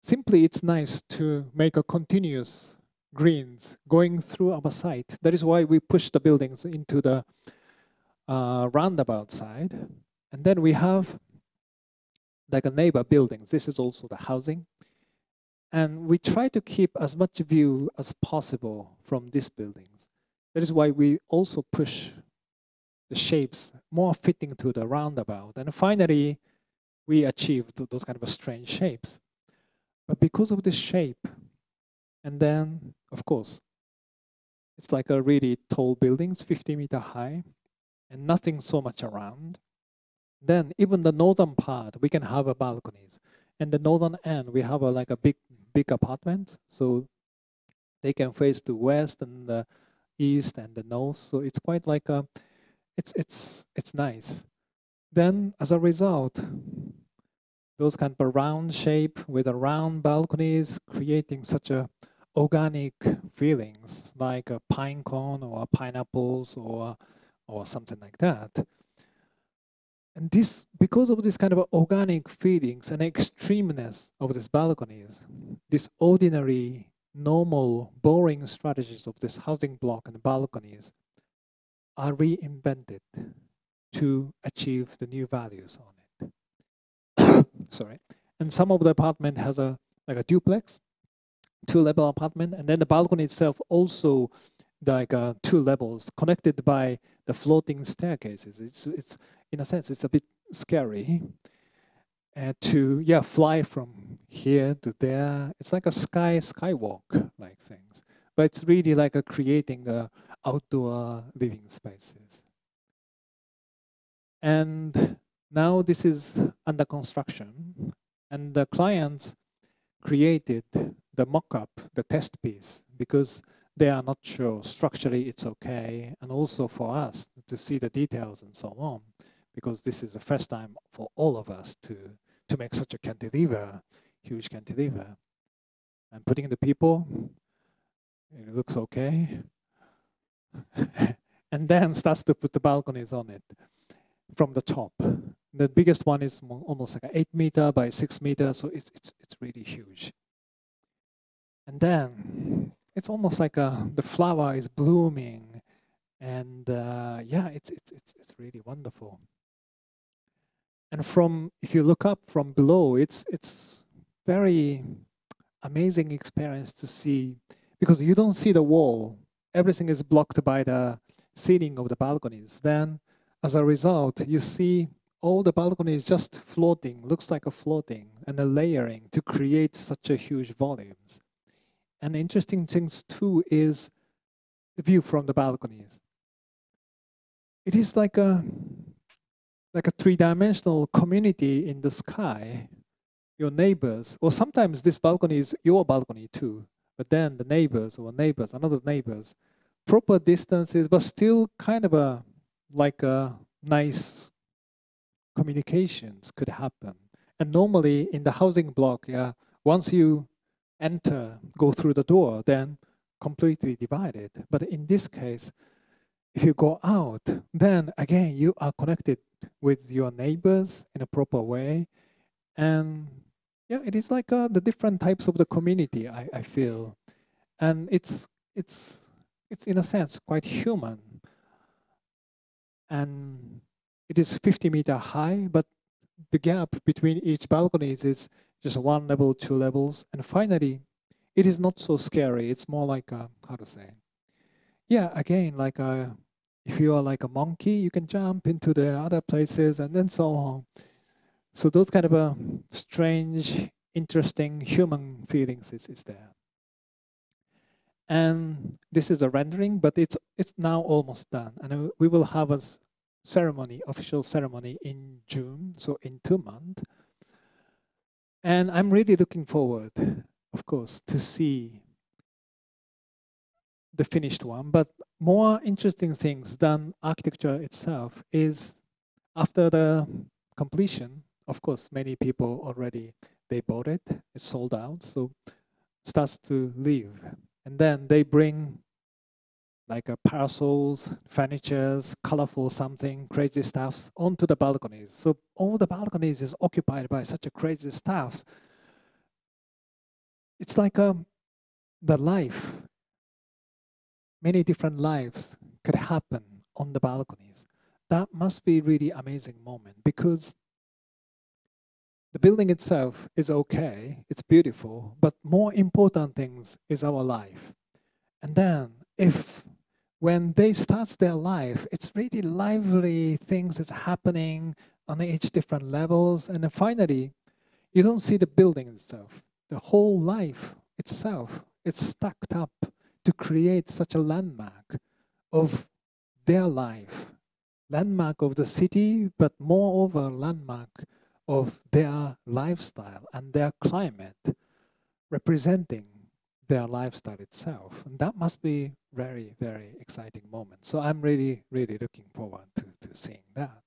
simply it's nice to make a continuous greens going through our site. That is why we push the buildings into the roundabout side. And then we have like a neighbor buildings. This is also the housing. And we try to keep as much view as possible from these buildings. That is why we also push the shapes more fitting to the roundabout. And finally, we achieved those kind of strange shapes. But because of this shape, and then, of course, it's like a really tall buildings, 50-meter high, and nothing so much around. Then even the northern part, we can have a balconies. And the northern end, we have like a big apartment. So they can face the west and the east and the north. So it's quite like a, it's nice. Then as a result, those kind of round shape with a round balconies creating such a organic feelings like a pine cone or pineapples or something like that. And this, because of this kind of organic feelings and extremeness of these balconies, this ordinary, normal, boring strategies of this housing block and balconies are reinvented to achieve the new values on it. Sorry. And some of the apartment has a like a duplex, 2-level apartment, and then the balcony itself also like 2 levels connected by the floating staircases. It's in a sense, it's a bit scary to fly from here to there. It's like a skywalk like things, but it's really like a creating outdoor living spaces. And now this is under construction, and the clients created the mock-up, the test piece, because they are not sure structurally it's okay, and also for us to see the details and so on, because this is the first time for all of us to make such a cantilever, huge cantilever. And putting the people, it looks okay. And then starts to put the balconies on it from the top. The biggest one is almost like 8 meter by 6 meters, so it's really huge. And then it's almost like the flower is blooming, and yeah, it's really wonderful. And from, if you look up from below, it's very amazing experience to see, because you don't see the wall. Everything is blocked by the ceiling of the balconies. Then as a result, you see all the balconies just floating, looks like a floating, and a layering to create such a huge volumes. And interesting things too is the view from the balconies. It is like a three-dimensional community in the sky. Your neighbors, or sometimes this balcony is your balcony too, but then the neighbors, another neighbors, proper distances, but still kind of a nice communications could happen. And normally in the housing block, once you enter, go through the door, then completely divided. But in this case, if you go out, then again, you are connected with your neighbors in a proper way. And yeah, it is like the different types of the community, I feel. And it's in a sense quite human. And it is 50-meter high, but the gap between each balcony is just 1 level, 2 levels. And finally, it is not so scary. It's more like how to say? Yeah, again, like if you are like a monkey, you can jump into the other places and then so on. So those kind of strange, interesting human feelings is there. And this is a rendering, but it's now almost done. And we will have a ceremony, official ceremony in June, so in 2 months. And I'm really looking forward, of course, to see the finished one. But more interesting things than architecture itself is after the completion, of course, many people already, they bought it, it's sold out, so starts to leave. And then they bring like parcels, furnitures, colorful something, crazy stuffs onto the balconies. So all the balconies is occupied by such a crazy stuffs. It's like the life, many different lives could happen on the balconies. That must be really amazing moment, because the building itself is okay, it's beautiful, but more important things is our life. And then when they start their life, it's really lively things that's happening on each different levels. And then finally, you don't see the building itself. The whole life itself, it's stacked up to create such a landmark of their life, landmark of the city, but moreover landmark of their lifestyle and their climate, representing their lifestyle itself. And that must be very, very exciting moment. So I'm really, really looking forward to seeing that.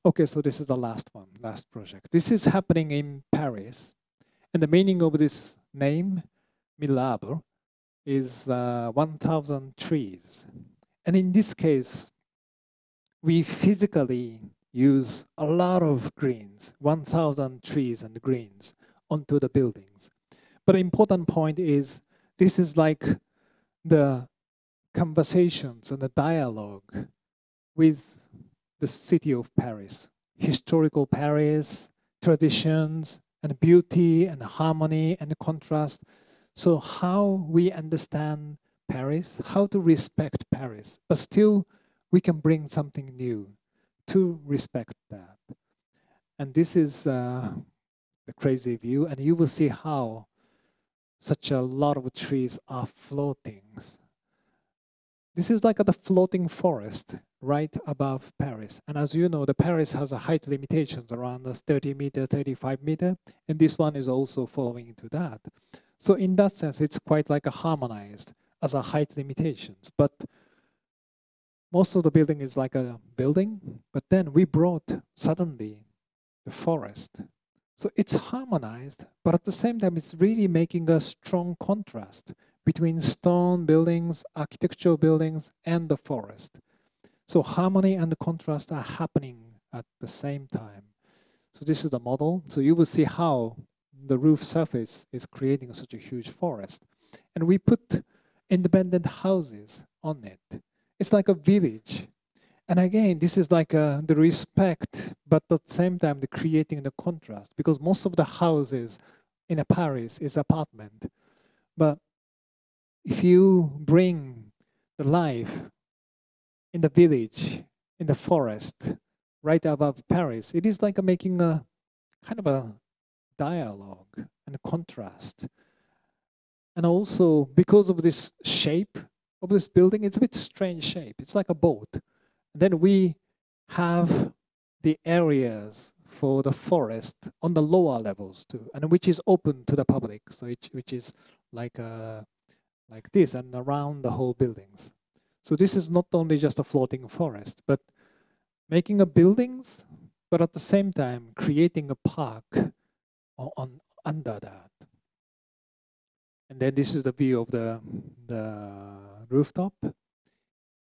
Okay, so this is the last one, last project. This is happening in Paris. And the meaning of this name, Mille, is 1,000 trees. And in this case, we physically use a lot of greens, 1,000 trees and greens onto the buildings. But the important point is, this is like the conversations and the dialogue with the city of Paris, historical Paris, traditions and beauty and harmony and contrast. So how we understand Paris, how to respect Paris, but still we can bring something new to respect that. And this is the crazy view, and you will see how such a lot of trees are floating. This is like the floating forest right above Paris. And as you know, the Paris has a height limitations around 30 meter, 35 meter, and this one is also following into that. So in that sense, it's quite like a harmonized as a height limitations. But most of the building is like a building, but then we brought suddenly the forest. So it's harmonized, but at the same time, it's really making a strong contrast between stone buildings, architectural buildings, and the forest. So harmony and the contrast are happening at the same time. So this is the model. So you will see how the roof surface is creating such a huge forest. And we put independent houses on it. It's like a village. And again, this is like the respect, but at the same time, the creating the contrast, because most of the houses in a Paris is apartment. But if you bring the life in the village, in the forest right above Paris. It is like making a kind of a dialogue and a contrast. And also, because of this shape of this building, it's a bit strange shape. It's like a boat. And then we have the areas for the forest on the lower levels too, and which is open to the public. So which is like this and around the whole buildings. So this is not only just a floating forest, but making a buildings, but at the same time creating a park under that. And then this is the view of the rooftop.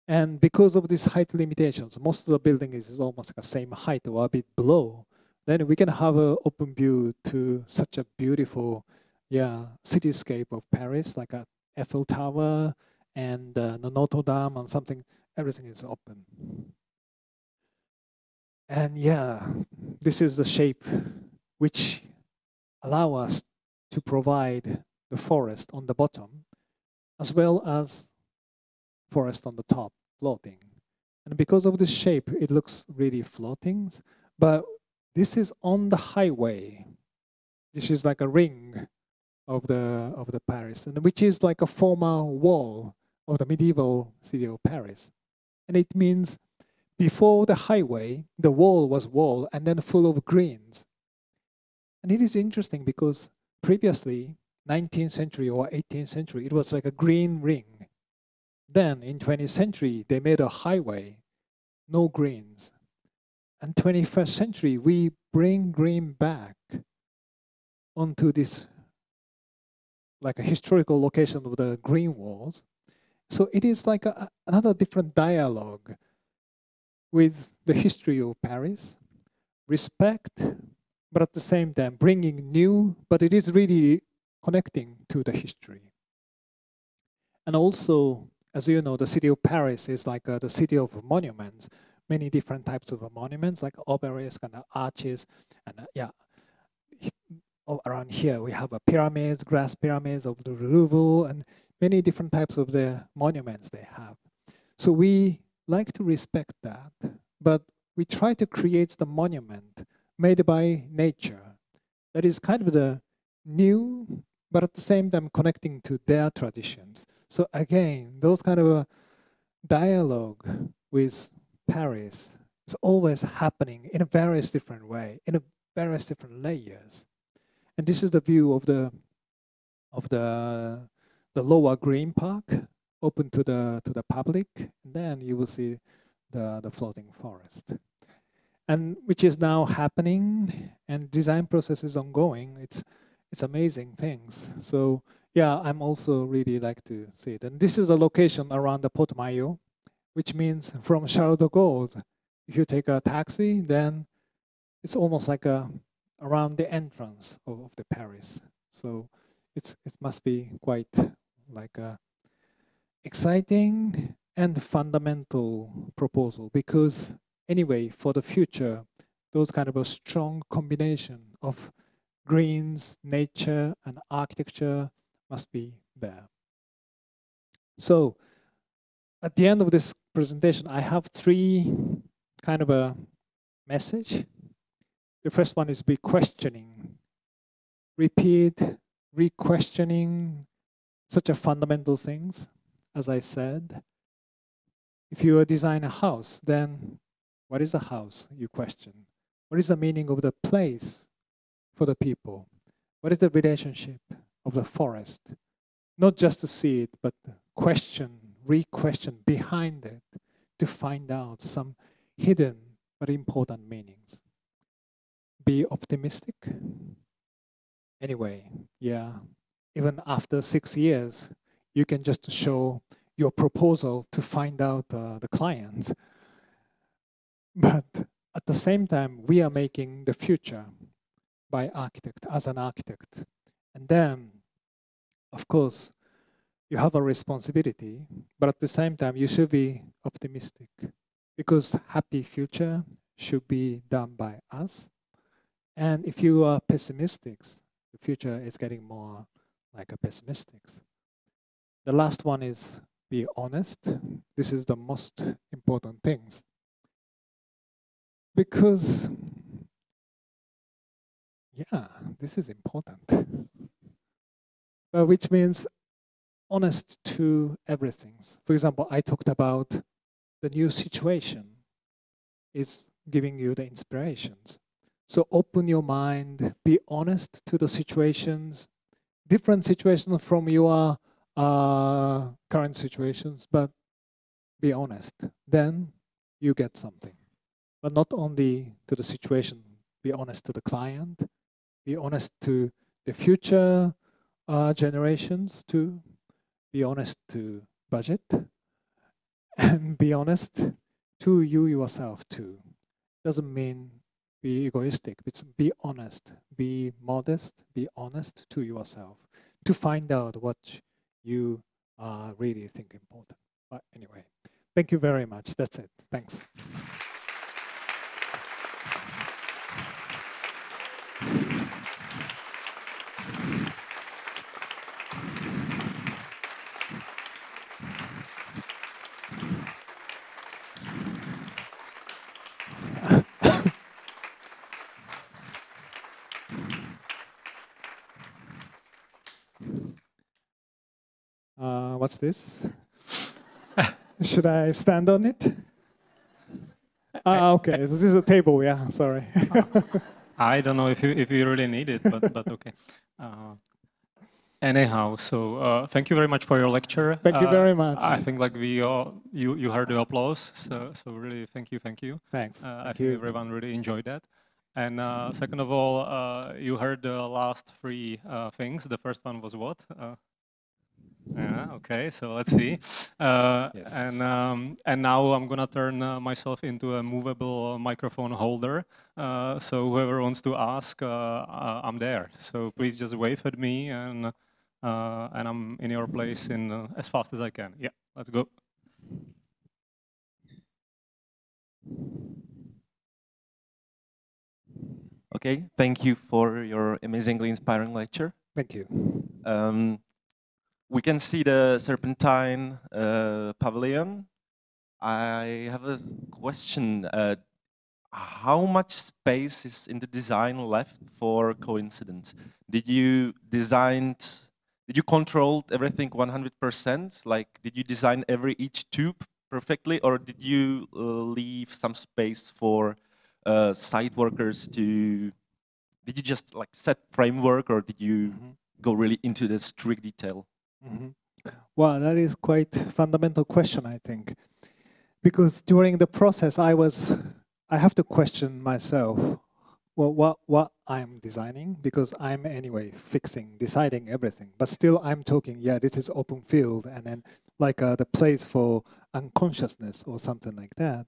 And because of these height limitations, most of the building is almost the same height or a bit below. Then we can have an open view to such a beautiful, cityscape of Paris, like a Eiffel Tower and the Notre Dame and something. Everything is open. And this is the shape which allow us to provide the forest on the bottom, as well as forest on the top, floating. And because of this shape, it looks really floating. But this is on the highway. This is like a ring of the Paris, and which is like a former wall of the medieval city of Paris. And it means before the highway, the wall was wall and then full of greens. And it is interesting because previously, 19th century or 18th century, it was like a green ring. Then in 20th century, they made a highway, no greens. And 21st century, we bring green back onto this like a historical location of the green walls. So it is like another different dialogue with the history of Paris, respect, but at the same time bringing new, but it is really connecting to the history. And also, as you know, the city of Paris is like the city of monuments, many different types of monuments, like obelisk and arches. And around here we have pyramids, glass pyramids of the Louvre, and many different types of the monuments they have. So we like to respect that, but we try to create the monument made by nature that is kind of the new, but at the same time connecting to their traditions. So again, those kind of a dialogue with Paris is always happening in a various different way, in a various different layers. And this is the view of the lower green park, open to the public. And then you will see the floating forest, and which is now happening, and design process is ongoing. It's amazing things. So I'm also really like to see it. And this is a location around the Porte Maillot, which means from Charles de Gaulle, if you take a taxi, then it's almost like around the entrance of the Paris. So it must be quite like a exciting and fundamental proposal, because anyway, for the future, those kind of a strong combination of greens, nature, and architecture must be there. So at the end of this presentation, I have three kind of a message. The first one is be questioning, re-questioning such a fundamental things. As I said, if you design a house, then what is a house? You question. What is the meaning of the place for the people? What is the relationship of the forest? Not just to see it, but question, re-question behind it to find out some hidden but important meanings. Be optimistic. Anyway, even after 6 years, you can just show your proposal to find out the clients. But at the same time, we are making the future by architect, as an architect. And then, of course, you have a responsibility, but at the same time, you should be optimistic, because happy future should be done by us. And if you are pessimistic, the future is getting more like a pessimistic. The last one is be honest. This is the most important things. Because, yeah, this is important. Which means honest to everything. For example, I talked about the new situation is giving you the inspirations. So open your mind, be honest to the situations, different situations from your current situations, but be honest. Then you get something. But not only to the situation, be honest to the client, be honest to the future generations too, be honest to budget, and be honest to you yourself too. Doesn't mean be egoistic, it's be honest, be modest, be honest to yourself to find out what you really think important. But anyway, thank you very much. That's it. Thanks. What's this? Should I stand on it? Okay, so this is a table, yeah, sorry. I don't know if you really need it, but okay. Anyhow, so thank you very much for your lecture. Thank you very much. I think like you heard the applause, so really thank you. Thanks. I think everyone really enjoyed that. And second of all, you heard the last three things. The first one was what? Yeah, okay, so let's see. Yes. And now I'm gonna turn myself into a movable microphone holder. So whoever wants to ask, I'm there. So please just wave at me, and I'm in your place in as fast as I can. Yeah, let's go. Okay, thank you for your amazingly inspiring lecture. Thank you. We can see the Serpentine pavilion. I have a question. How much space is in the design left for coincidence? Did you control everything 100%? Like, did you design each tube perfectly, or did you leave some space for site workers to? Did you just like set framework, or did you go really into the strict detail? Well, that is quite a fundamental question, I think, because during the process, I have to question myself, well, what I'm designing, because I'm anyway deciding everything, but still I'm talking, yeah, this is open field, and then like the place for unconsciousness or something like that.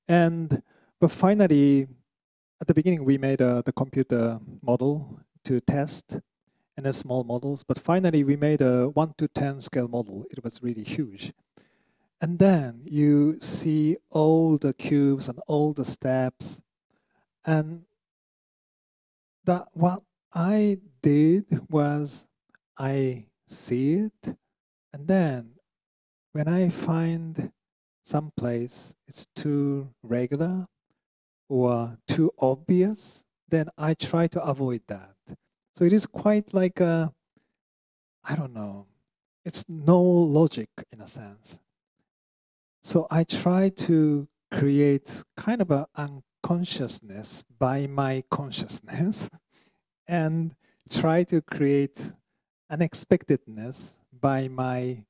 But finally, at the beginning, we made the computer model to test, and the small models, but finally we made a 1 to 10 scale model. It was really huge. And then you see all the cubes and all the steps. And what I did was I see it, and then when I find some place it's too regular or too obvious, then I try to avoid that. So it is quite like I don't know, it's no logic in a sense. So I try to create kind of an unconsciousness by my consciousness and try to create unexpectedness by my,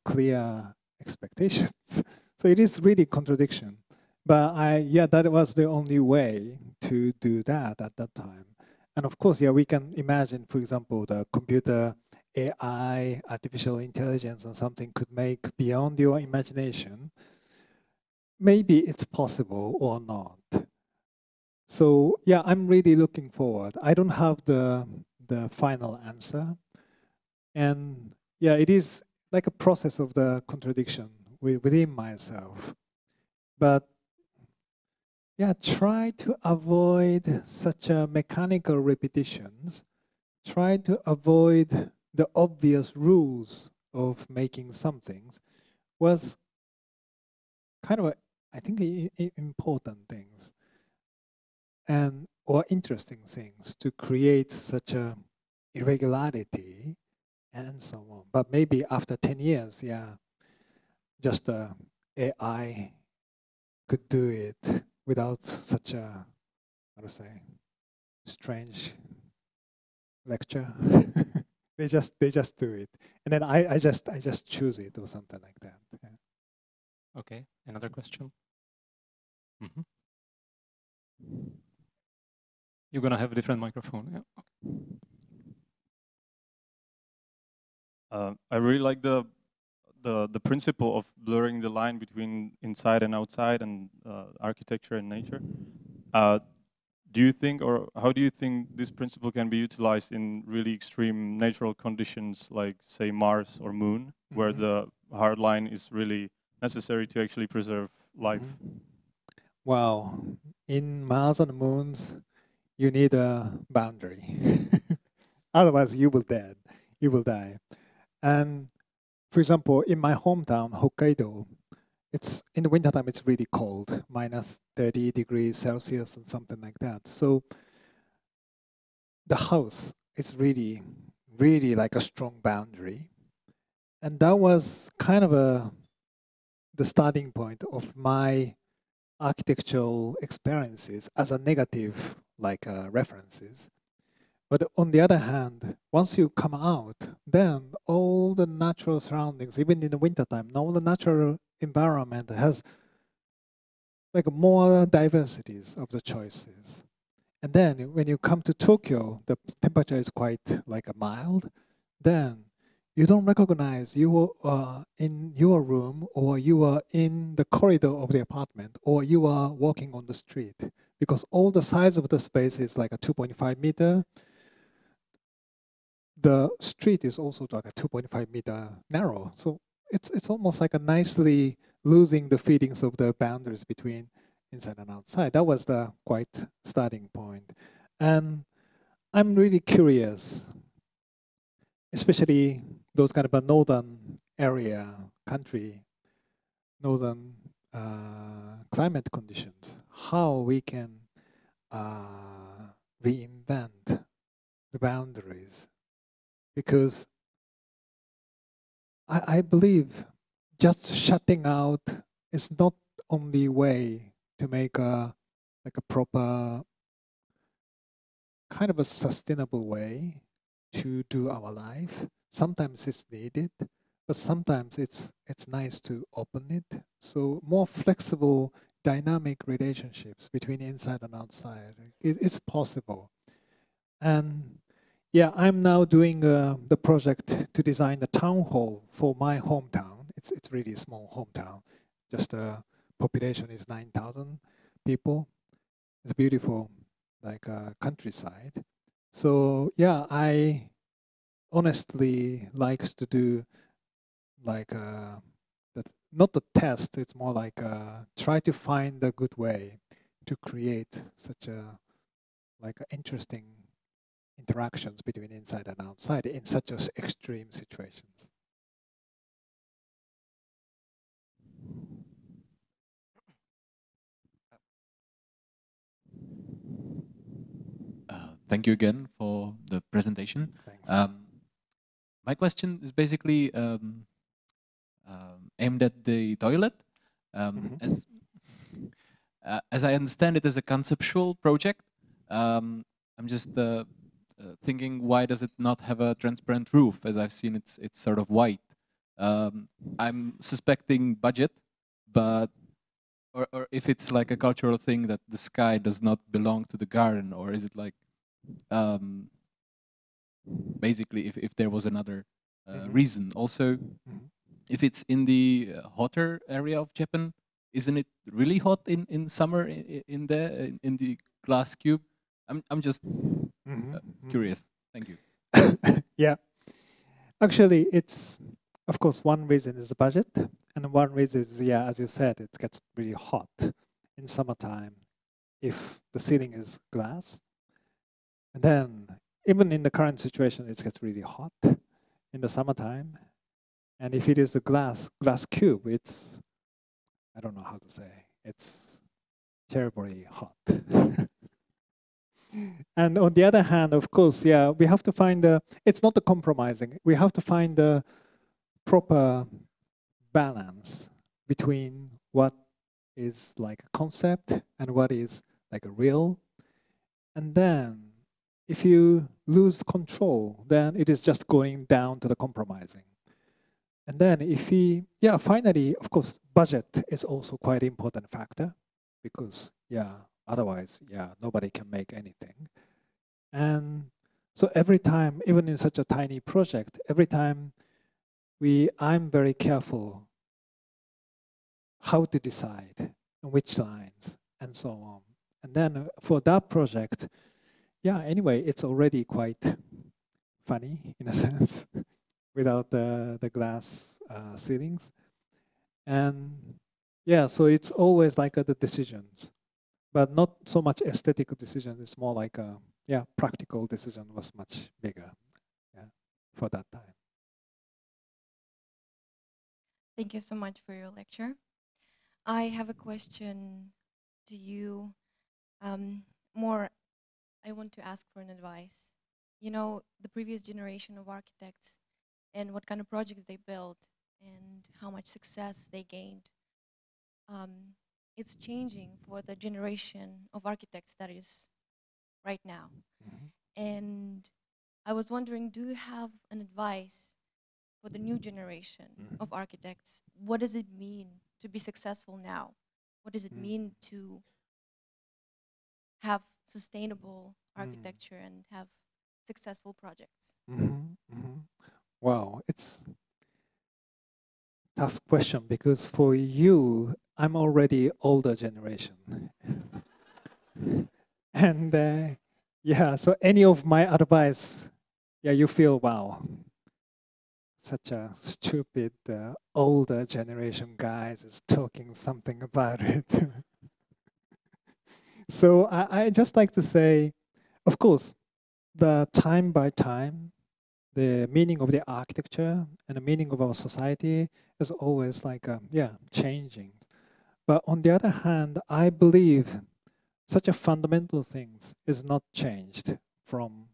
clear expectations. So it is really contradiction. But that was the only way to do that at that time. And of course, we can imagine, for example, the computer AI, artificial intelligence or something could make beyond your imagination. Maybe it's possible or not. So I'm really looking forward. I don't have the final answer. And it is like a process of the contradiction within myself. But try to avoid such mechanical repetitions. Try to avoid the obvious rules of making some things was kind of I think, important things and or interesting things to create such a irregularity and so on. But maybe after 10 years, yeah, just AI could do it without such a, how to say, strange lecture. they just do it, and then I just choose it or something like that. Yeah. Okay, another question. Mm-hmm. You're gonna have a different microphone. Yeah. I really like the principle of blurring the line between inside and outside and architecture and nature. Do you think, or how do you think this principle can be utilized in really extreme natural conditions like, say, Mars or Moon, where the hard line is really necessary to actually preserve life? Well, in Mars and Moons, you need a boundary. Otherwise, you will dead. You will die. And for example, in my hometown, Hokkaido, it's in the wintertime, it's really cold, minus 30 degrees Celsius and something like that. So the house is really, really like a strong boundary. And that was kind of the starting point of my architectural experiences as a negative, like references. But on the other hand, once you come out, then all the natural surroundings, even in the wintertime, all the natural environment has like more diversities of the choices. And then when you come to Tokyo, the temperature is quite like a mild, then you don't recognize you are in your room or you are in the corridor of the apartment or you are walking on the street because all the size of the space is like a 2.5 meter. The street is also like a 2.5 meter narrow. So it's almost like a nicely losing the feelings of the boundaries between inside and outside. That was the quite starting point. And I'm really curious, especially those kind of a northern area, country, northern climate conditions, how we can reinvent the boundaries. Because I believe just shutting out is not only way to make a proper kind of a sustainable way to do our life. Sometimes it's needed, but sometimes it's nice to open it. So more flexible, dynamic relationships between inside and outside. It's possible. And yeah, I'm now doing the project to design a town hall for my hometown. It's really a small hometown. Just the population is 9,000 people. It's beautiful, like countryside. So yeah, I honestly likes to do like that. Not the test. It's more like try to find a good way to create such a like interesting interactions between inside and outside in such as extreme situations. Thank you again for the presentation. Thanks. My question is basically aimed at the toilet. As I understand it as a conceptual project, I'm just thinking, why does it not have a transparent roof? As I've seen, it's sort of white. I'm suspecting budget, but or if it's like a cultural thing that the sky does not belong to the garden, or is it like basically if there was another reason? Also, if it's in the hotter area of Japan, isn't it really hot in summer in the glass cube? I'm just curious. Thank you. Yeah, actually, it's of course one reason is the budget, and one reason is as you said, it gets really hot in summertime if the ceiling is glass, and then even in the current situation, it gets really hot in the summertime, and if it is a glass cube, it's I don't know how to say. it's terribly hot. And on the other hand, of course, yeah, we have to find it's not the compromising. We have to find the proper balance between what is like a concept and what is like a real. And then if you lose control, then it is just going down to the compromising. And then if we, yeah, finally, of course, budget is also quite an important factor because, yeah, otherwise, yeah, nobody can make anything. And so every time, even in such a tiny project, every time I'm very careful how to decide which lines and so on. And then for that project, yeah, anyway, it's already quite funny in a sense without the glass ceilings. And yeah, so it's always like the decisions, but not so much aesthetic decision. It's more like a, yeah, practical decision was much bigger, yeah, for that time. Thank you so much for your lecture. I have a question to you. I want to ask for an advice. You know, the previous generation of architects and what kind of projects they built and how much success they gained. It's changing for the generation of architects that is right now. And I was wondering, do you have an advice for the new generation of architects? What does it mean to be successful now? What does it mean to have sustainable architecture and have successful projects? Wow, it's a tough question because for you, I'm already older generation. And yeah, so any of my advice, yeah, you feel, wow, such a stupid older generation guys is talking something about it. So I just like to say, of course, the time by time, the meaning of the architecture and the meaning of our society is always like, yeah, changing. But on the other hand, I believe such a fundamental things is not changed from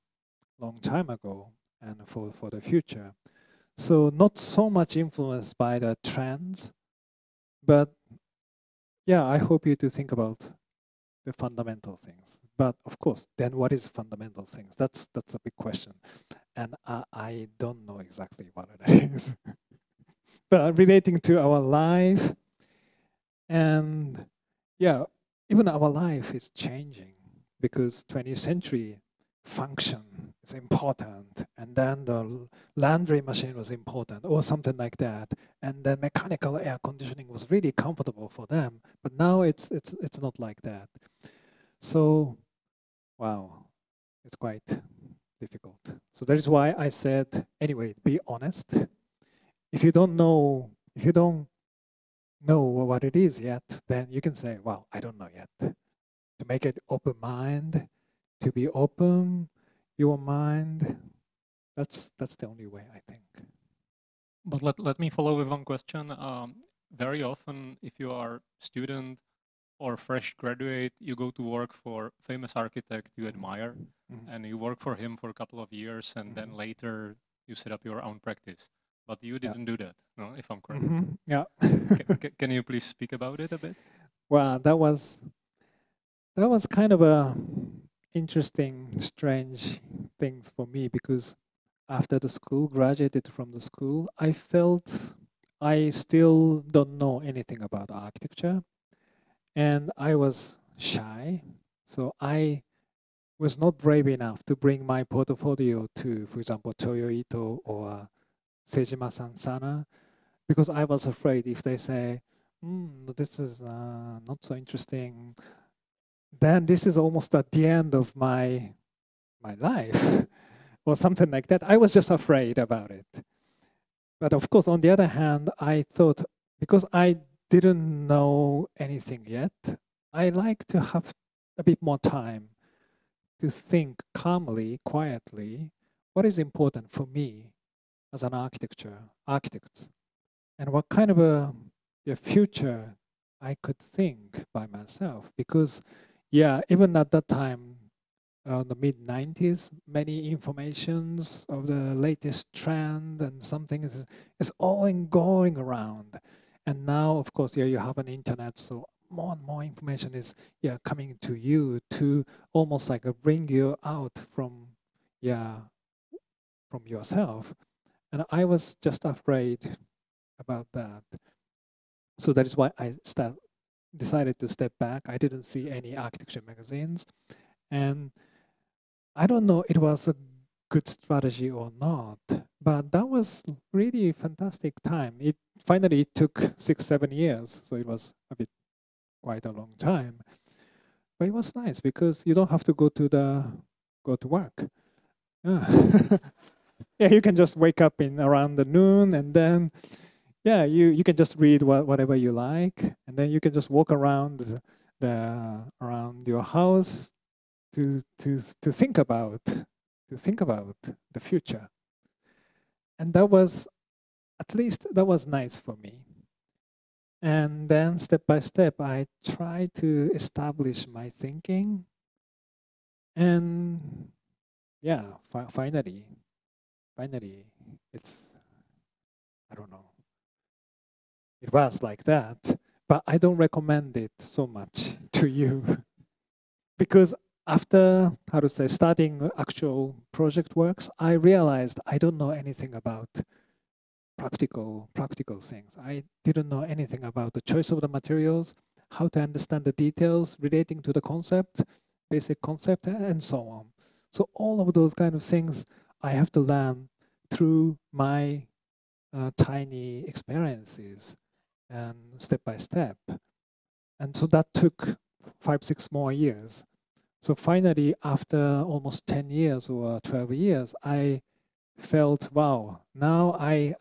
long time ago and for the future. So not so much influenced by the trends, but yeah, I hope you to think about the fundamental things. But of course, then what is fundamental things? That's a big question. And I don't know exactly what it is. But relating to our life, and yeah, even our life is changing because 20th century function is important, and then the laundry machine was important or something like that, and then mechanical air conditioning was really comfortable for them, but now it's not like that. So wow, it's quite difficult. So that is why I said, anyway, be honest. If you don't know what it is yet, then you can say, well, I don't know yet. To make it open mind, to be open your mind, that's the only way, I think. But let me follow with one question. Very often, if you are student or fresh graduate, you go to work for famous architect you admire, and you work for him for a couple of years, and then later you set up your own practice. But you didn't do that, no? If I'm correct. Yeah. Can you please speak about it a bit? Well, that was kind of a interesting, strange things for me because after the school, graduated from the school, I felt I still don't know anything about architecture, and I was shy, so I was not brave enough to bring my portfolio to, for example, Toyo Ito or Sejima-san Sana, because I was afraid if they say, this is not so interesting, then this is almost at the end of my life or something like that. I was just afraid about it. But of course, on the other hand, I thought, because I didn't know anything yet, I like to have a bit more time to think calmly, quietly, what is important for me as an architect, and what kind of a future I could think by myself, because yeah, even at that time, around the mid-90s, many informations of the latest trend and something is all going around. And now, of course, yeah, you have an internet, so more and more information is coming to you to almost like bring you out from yourself. And I was just afraid about that. So that is why I decided to step back. I didn't see any architecture magazines. And I don't know it was a good strategy or not, but that was really fantastic time. It finally took 6-7 years, so it was quite a long time. But it was nice because you don't have to go to work. Yeah. Yeah, you can just wake up in around the noon, and then you can just read whatever you like, and then you can just walk around around your house to think about the future. And that was, at least that was nice for me. And then step by step I try to establish my thinking, and finally it's, I don't know, it was like that. But I don't recommend it so much to you because after, how to say, starting actual project works, I realized I don't know anything about practical things. I didn't know anything about the choice of the materials, how to understand the details relating to the concept, basic concept, and so on. So all of those kind of things I have to learn through my tiny experiences and step by step. And so that took 5-6 more years. So finally, after almost 10 years or 12 years, I felt, wow, now I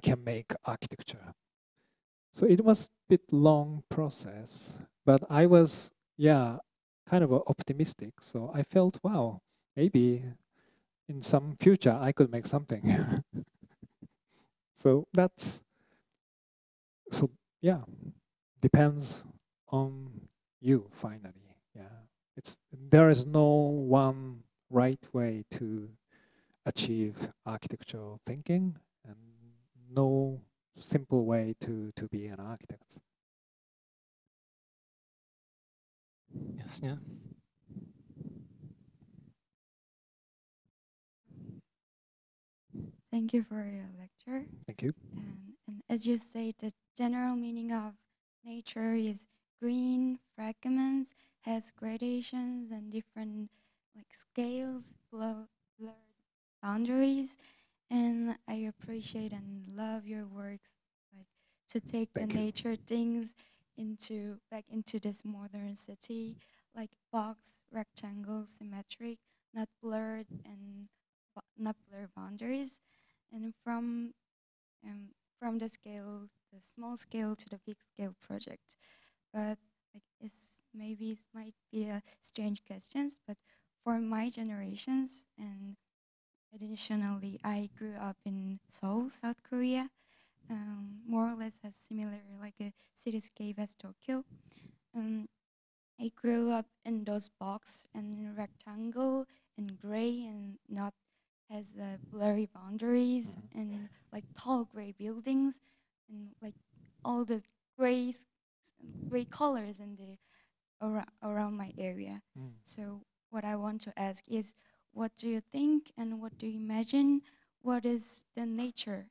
can make architecture. So it was a bit long process, but I was, kind of optimistic. So I felt, wow, maybe in some future I could make something. So that's, depends on you finally. There is no one right way to achieve architectural thinking, and no simple way to be an architect. Jasně. Thank you for your lecture. Thank you. And as you say, the general meaning of nature is green, fragments, has gradations and different scales, blurred boundaries. And I appreciate and love your works, to take the nature things back into this modern city, like box, rectangle, symmetric, not blurred and not blurred boundaries. And from the small scale to the big scale project. But it might be a strange questions, but for my generations, and additionally, I grew up in Seoul, South Korea, more or less as similar like a cityscape as Tokyo. I grew up in those box and rectangle and gray and not has blurry boundaries and tall gray buildings and all the gray colors in the around my area. So what I want to ask is, what do you think and what do you imagine? What is the nature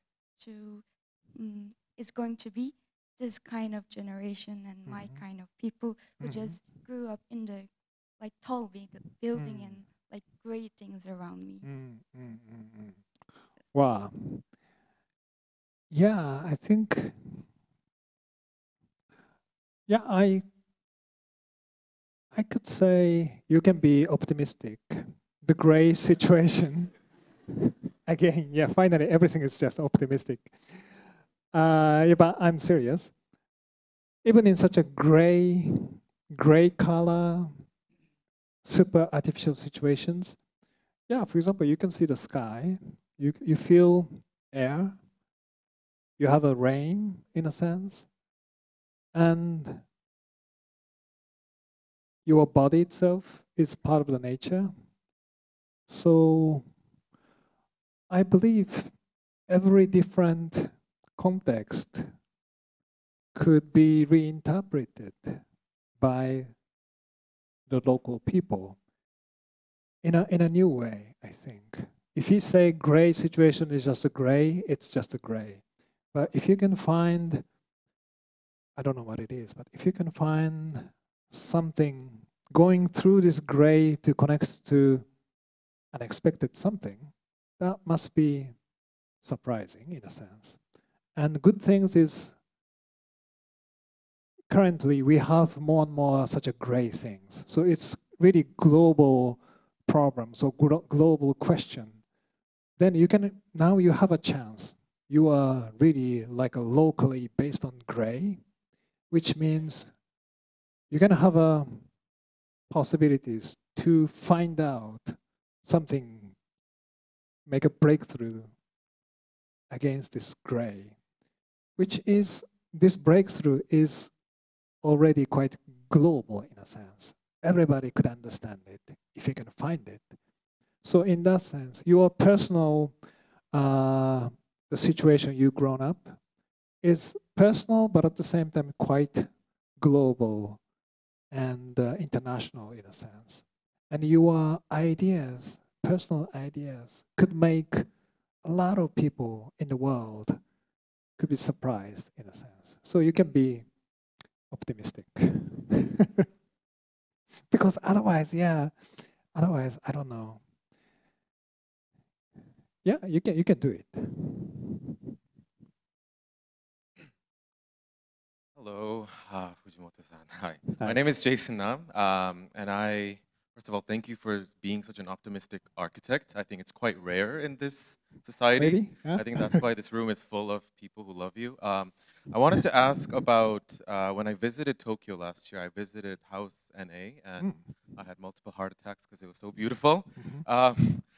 is going to be this kind of generation and my kind of people who just grew up in the tall building and great things around me. Wow. Yeah, I think. Yeah, I could say you can be optimistic. The gray situation. Again, finally everything is just optimistic. But I'm serious. Even in such a gray color, super artificial situations, for example, you can see the sky, you feel air, you have a rain in a sense, and your body itself is part of the nature. So I believe every different context could be reinterpreted by the local people in a new way, I think. If you say gray situation is just a gray, it's just a gray. But if you can find, I don't know what it is, but if you can find something going through this gray to connect to unexpected something, that must be surprising in a sense. And good things is currently we have more and more such a gray things. So it's really global problem, so global question. Then you can, now you have a chance. You are really like a locally based on gray, which means you're gonna have a possibilities to find out something, make a breakthrough against this gray, which is, this breakthrough is already quite global in a sense. Everybody could understand it if you can find it. So in that sense, your personal, the situation you've grown up is personal, but at the same time quite global and international in a sense. And your ideas, personal ideas, could make a lot of people in the world could be surprised in a sense. So you can be optimistic. Because otherwise, yeah, otherwise, I don't know. Yeah, you can do it. Hello, Fujimoto-san. Hi. My name is Jason Nam, and I, first of all, thank you for being such an optimistic architect. I think it's quite rare in this society. Really? Yeah. I think that's why this room is full of people who love you. I wanted to ask about when I visited Tokyo last year. I visited House NA, and I had multiple heart attacks because it was so beautiful. But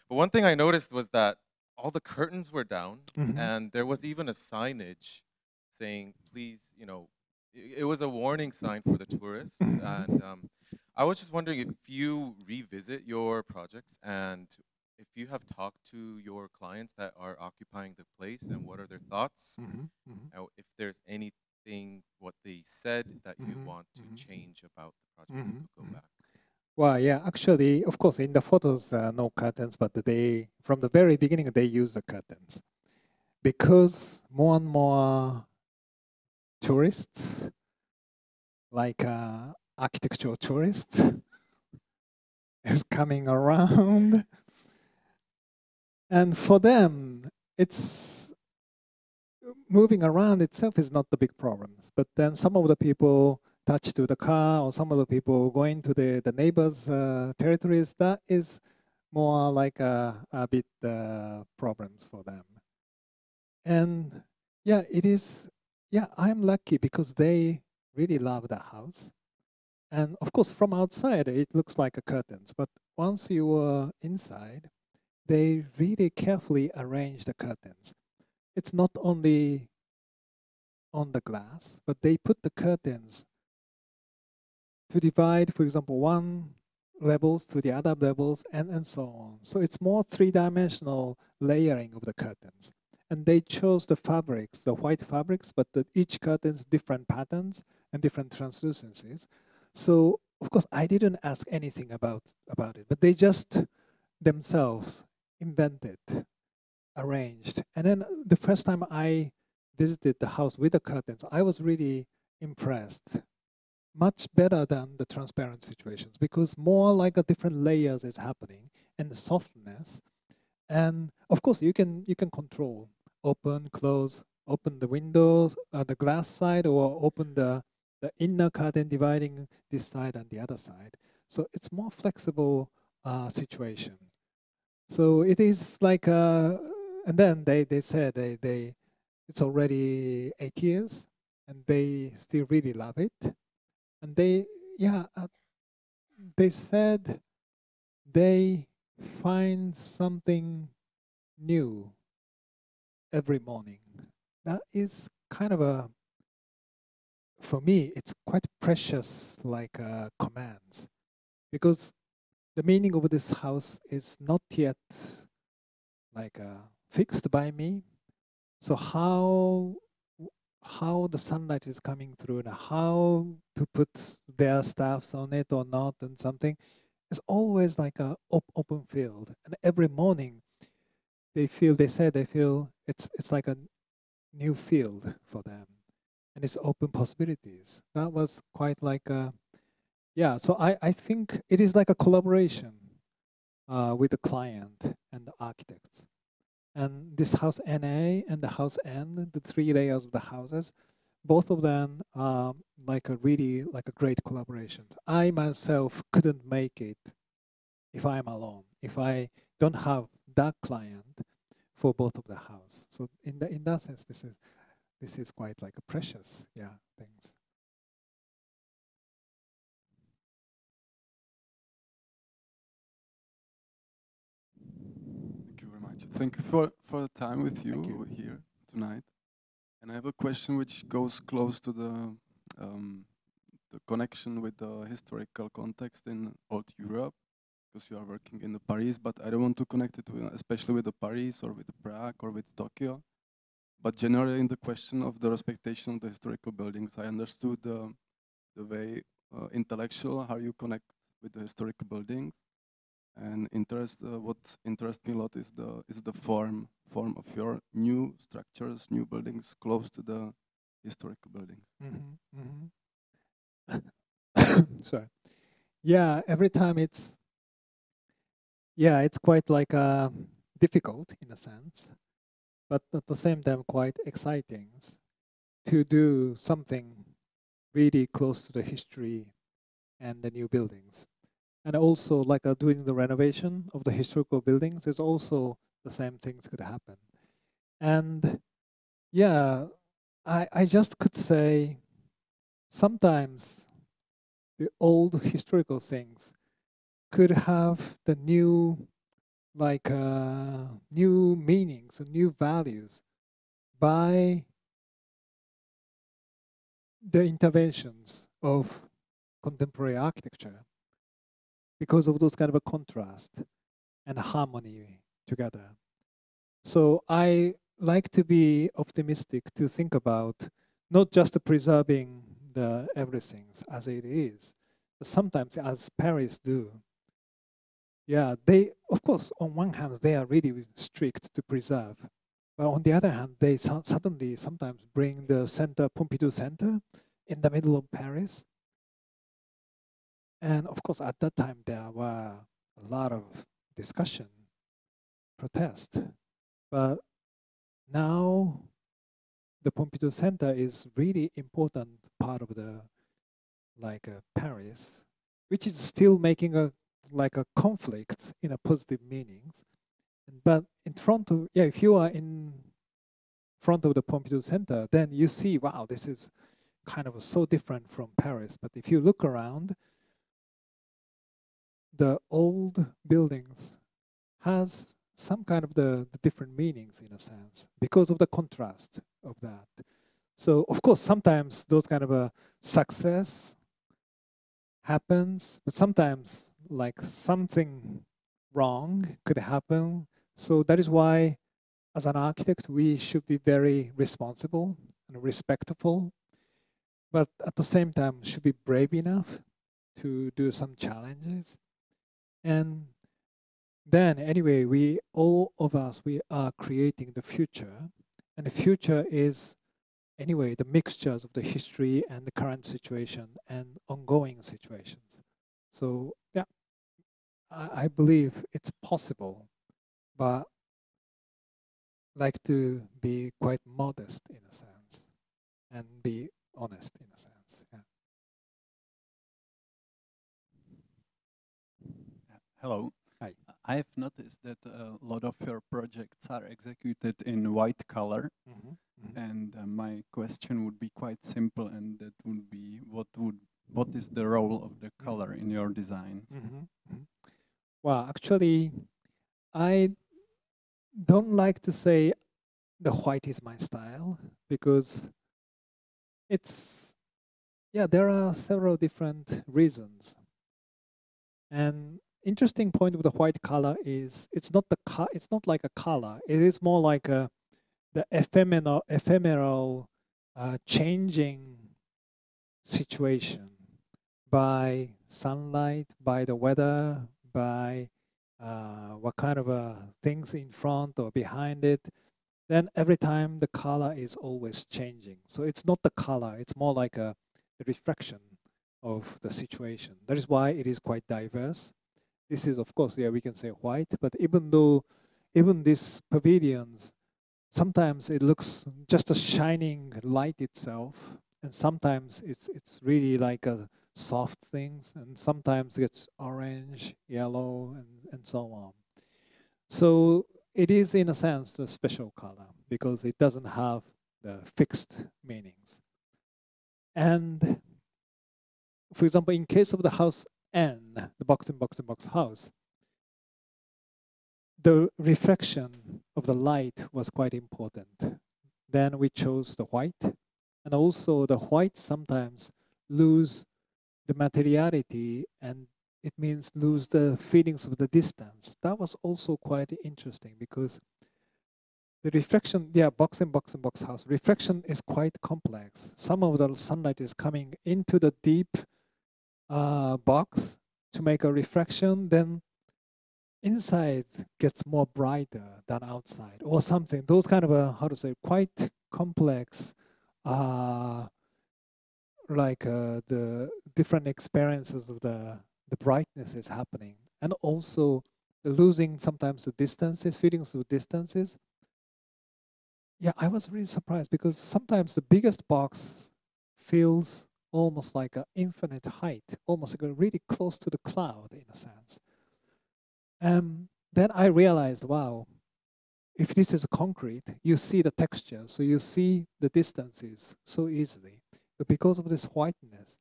one thing I noticed was that all the curtains were down, and there was even a signage saying, please, you know, it was a warning sign for the tourists. And I was just wondering if you revisit your projects and if you have talked to your clients that are occupying the place and what are their thoughts, if there's anything what they said that you want to change about the project to go back. Well, yeah, actually, of course, in the photos, no curtains, but from the very beginning, they use the curtains because more and more tourists, like architectural tourists, is coming around. And for them, it's moving around itself is not the big problem. But then some of the people touch to the car, or some of the people going to the neighbors' territories, that is more like a bit problems for them. And yeah, it is, yeah, I'm lucky because they really love the house. And of course, from outside, it looks like a curtains. But once you are inside, they really carefully arrange the curtains. It's not only on the glass, but they put the curtains to divide, for example, one levels to the other levels, and so on. So it's more three-dimensional layering of the curtains. And they chose the fabrics, the white fabrics, but each curtain's different patterns and different translucencies. So, of course, I didn't ask anything about it, but they just themselves invented, arranged. And then the first time I visited the house with the curtains, I was really impressed. Much better than the transparent situations because more like a different layers is happening and the softness. And of course, you can control, open, close, open the windows, the glass side, or open the inner curtain dividing this side and the other side. So it's more flexible situation. So it is like, and then they said it's already 8 years and they still really love it. And they said they find something new every morning. That is kind of for me, it's quite precious like commands. because the meaning of this house is not yet like fixed by me. So how the sunlight is coming through and how to put their staffs on it or not and something, it's always like a open field. And every morning they feel it's like a new field for them, and it's open possibilities. That was quite like a, yeah. So I think it is like a collaboration with the client and the architects. And this house NA and the house N, the 3 layers of the houses, both of them are like a really like a great collaboration. I myself couldn't make it if I'm alone, if I don't have that client for both of the house. So in that sense, this is quite like a precious, yeah, things. Thank you very much. Thank you for the time with you here tonight. And I have a question which goes close to the connection with the historical context in old Europe, because you are working in the Paris, but I don't want to connect it with, especially with the Paris or with the Prague or with Tokyo. But generally in the question of the respectation of the historical buildings, I understood the way intellectual, how you connect with the historical buildings. And what interests me a lot is the form of your new structures, new buildings close to the historical buildings. Sorry. Yeah, every time it's quite like difficult in a sense, but at the same time quite exciting to do something really close to the history and the new buildings. And also like doing the renovation of the historical buildings is also the same things could happen. And yeah, I just could say sometimes the old historical things could have the new like new meanings and new values by the interventions of contemporary architecture, because of those kind of a contrast and harmony together. So I like to be optimistic, to think about not just preserving the everything as it is, but sometimes as Paris do. Yeah, they, of course, on one hand, they are really strict to preserve. But on the other hand, they suddenly sometimes bring the center, Pompidou Center, in the middle of Paris. And of course, at that time, there were a lot of discussion, protest. But now, the Pompidou Center is really important part of the Paris, which is still making a conflict in a positive meanings. But in front of, if you are in front of the Pompidou Center, then you see, wow, this is kind of so different from Paris. But if you look around, the old buildings has some kind of the different meanings in a sense because of the contrast of that. So of course, sometimes those kind of a success happens, but sometimes like something wrong could happen. So that is why, as an architect, we should be very responsible and respectful, but at the same time should be brave enough to do some challenges. And then anyway, all of us, we are creating the future, and the future is anyway the mixtures of the history and the current situation and ongoing situations. So yeah, I believe it's possible, but like to be quite modest in a sense and be honest in a sense. Yeah. Hello. Hi. I have noticed that a lot of your projects are executed in white color, and my question would be quite simple, and that would be, what is the role of the color in your designs? Well, actually, I don't like to say the white is my style, because it's, there are several different reasons. And interesting point with the white color is it's not it's not like a color. It is more like the ephemeral changing situation by sunlight, by the weather, by what kind of things in front or behind it. Then every time the color is always changing. So it's not the color, it's more like the reflection of the situation. That is why it is quite diverse. This is, of course, yeah, we can say white, but even these pavilions, sometimes it looks just a shining light itself, and sometimes it's really like a soft things, and sometimes it's orange, yellow, and so on. So it is, in a sense, a special color because it doesn't have the fixed meanings. And for example, in case of the house N, the box in box in box house, the reflection of the light was quite important. Then we chose the white, and also the white sometimes lose the materiality, and it means lose the feelings of the distance. That was also quite interesting because the reflection, yeah, box in box in box house, reflection is quite complex. Some of the sunlight is coming into the deep box to make a reflection, then inside gets more brighter than outside or something. Those kind of how to say, quite complex like the different experiences of the brightness is happening, and also losing sometimes the distances, feelings of distances. Yeah, I was really surprised because sometimes the biggest box feels almost like an infinite height, almost like really close to the cloud in a sense. Then I realized, wow, if this is concrete, you see the texture, so you see the distances so easily. But because of this whiteness,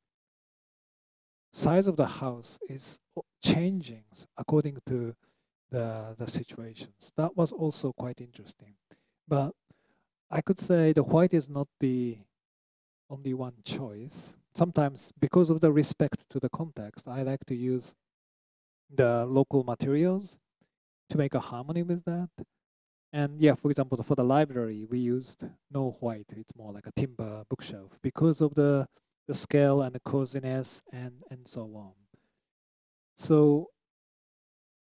size of the house is changing according to the situations. That was also quite interesting. But I could say the white is not the only one choice. Sometimes, because of the respect to the context, I like to use the local materials to make a harmony with that. And yeah, for example, for the library, we used no white. It's more like a timber bookshelf because of the scale and the coziness and so on. So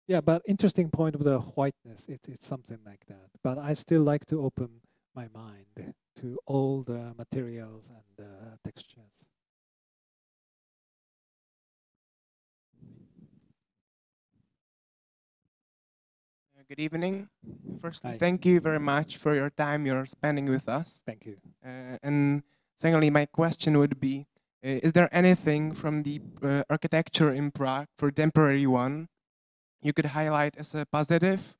yeah, but interesting point of the whiteness, it's something like that. But I still like to open my mind to all the materials and the textures. Good evening. Firstly, Hi. thank you very much for your time you're spending with us. Thank you. And secondly, my question would be, is there anything from the architecture in Prague, for temporary one, you could highlight as a positive,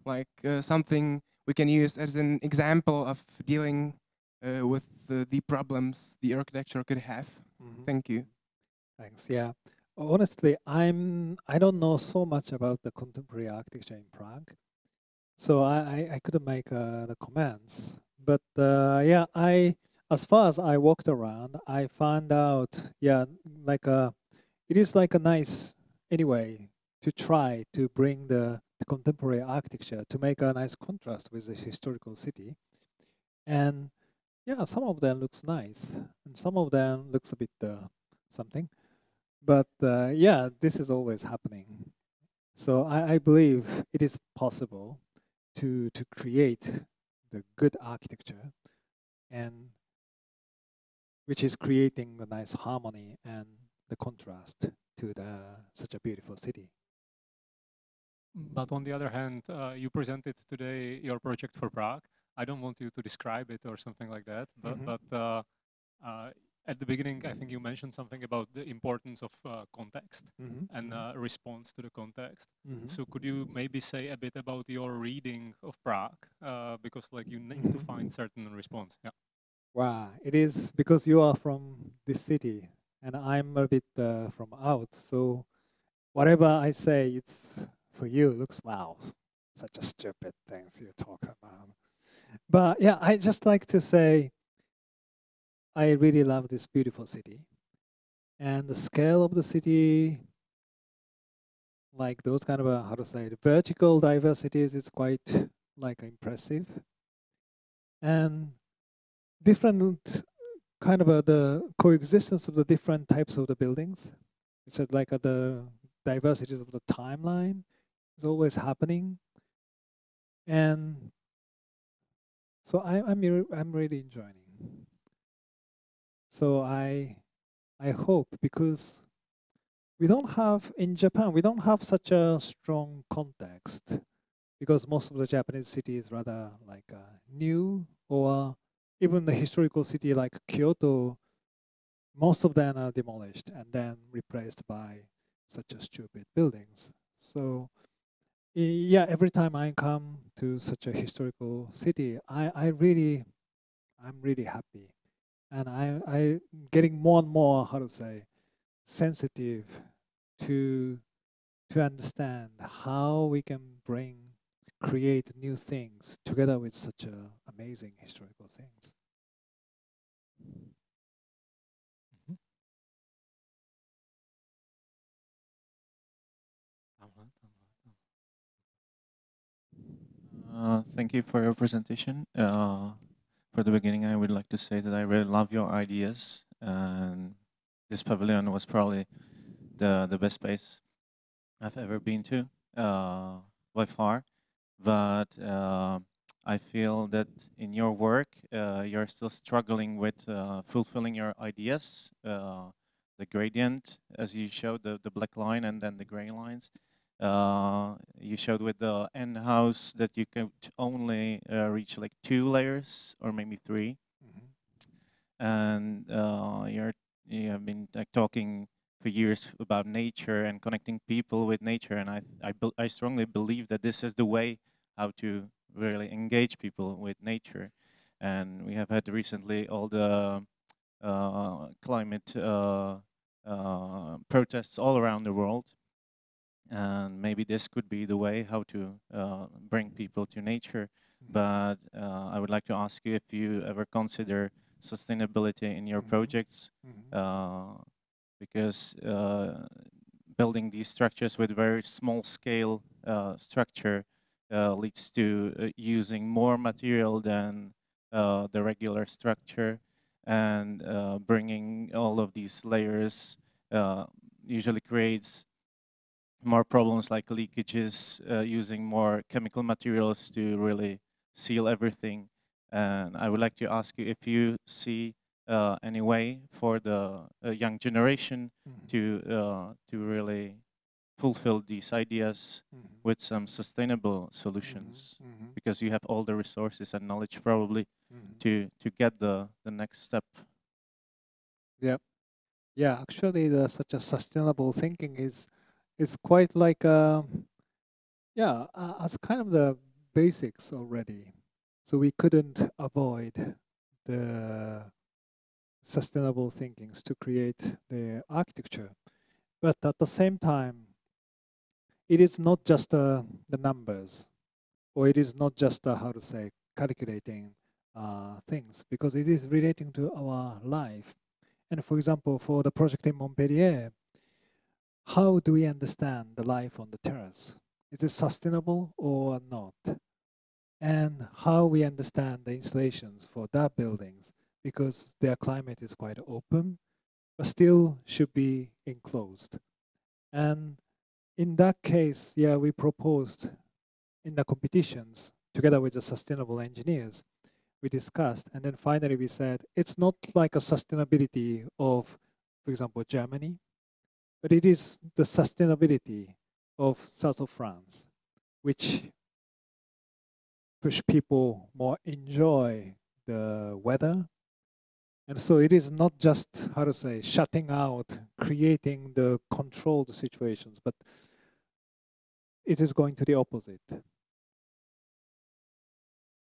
like something we can use as an example of dealing with the problems the architecture could have? Mm-hmm. Thank you. Thanks. Yeah. Honestly, I don't know so much about the contemporary architecture in Prague, so I couldn't make the comments. But yeah, as far as I walked around, I found out, yeah, like it is like a nice anyway to try to bring the contemporary architecture to make a nice contrast with the historical city. And yeah, some of them looks nice, and some of them looks a bit something. But yeah, this is always happening. So I believe it is possible to create the good architecture, and which is creating a nice harmony and the contrast to such a beautiful city. But on the other hand, you presented today your project for Prague. I don't want you to describe it or something like that, but at the beginning, I think you mentioned something about the importance of context and response to the context. So could you maybe say a bit about your reading of Prague? Because like you need to find certain response. Yeah. Wow, it is because you are from this city and I'm a bit from out. So whatever I say, it's for you, looks, wow, such a stupid things you talk about. But yeah, I just like to say, I really love this beautiful city, and the scale of the city like those kind of how to say, vertical diversities is quite like impressive. And different kind of the coexistence of the different types of the buildings. It's like the diversities of the timeline is always happening. And so I'm really enjoying. So I hope, because we don't have, in Japan, we don't have such a strong context, because most of the Japanese city is rather like new, or even the historical city like Kyoto, most of them are demolished and then replaced by such a stupid buildings. So yeah, every time I come to such a historical city, I'm really happy. And I'm getting more and more, how to say, sensitive to understand how we can create new things together with such amazing historical things. Thank you for your presentation. For the beginning, I would like to say that I really love your ideas, and this pavilion was probably the best place I've ever been to by far. But I feel that in your work, you're still struggling with fulfilling your ideas. The gradient, as you showed, the black line and then the gray lines. You showed with the end house that you could only reach like 2 layers or maybe 3. And you have been like talking for years about nature and connecting people with nature, and I strongly believe that this is the way how to really engage people with nature. And we have had recently all the climate protests all around the world. And maybe this could be the way how to bring people to nature. But I would like to ask you if you ever consider sustainability in your projects, because building these structures with very small scale structure leads to using more material than the regular structure, and bringing all of these layers usually creates more problems like leakages, using more chemical materials to really seal everything. And I would like to ask you if you see any way for the young generation to really fulfill these ideas with some sustainable solutions, because you have all the resources and knowledge probably to get the next step. Yeah, actually such a sustainable thinking is quite like as kind of the basics already. So we couldn't avoid the sustainable thinkings to create the architecture. But at the same time, it is not just the numbers, or it is not just how to say, calculating things, because it is relating to our life. And for example, for the project in Montpellier, how do we understand the life on the terrace? Is it sustainable or not? And how we understand the installations for that buildings, because their climate is quite open, but still should be enclosed. And in that case, yeah, we proposed in the competitions together with the sustainable engineers, we discussed, and then finally we said, it's not like a sustainability of, for example, Germany, but it is the sustainability of south of France, which push people more enjoy the weather. And so it is not just, how to say, shutting out, creating the controlled situations, but it is going to the opposite.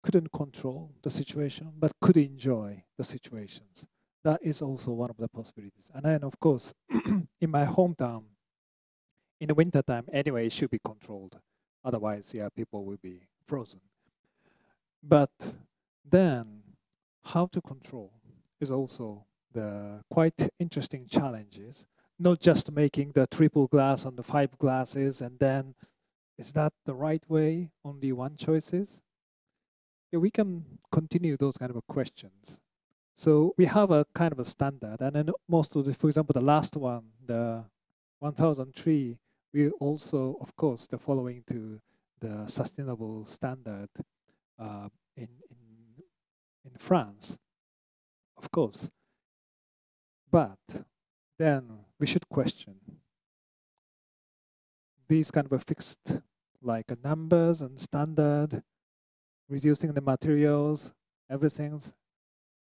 Couldn't control the situation, but could enjoy the situations. That is also one of the possibilities. And then, of course, in my hometown, in the wintertime, anyway, it should be controlled. Otherwise, yeah, people will be frozen. But then, how to control is also the quite interesting challenges not just making the triple glass on the 5 glasses, and then is that the right way? Only one choice is? Yeah, we can continue those kind of questions. So we have a kind of a standard, and then most of the, for example, the last one, the 1003, we also, of course, the following to the sustainable standard in France, of course. But then we should question these kind of a fixed, like numbers and standard, reducing the materials, everything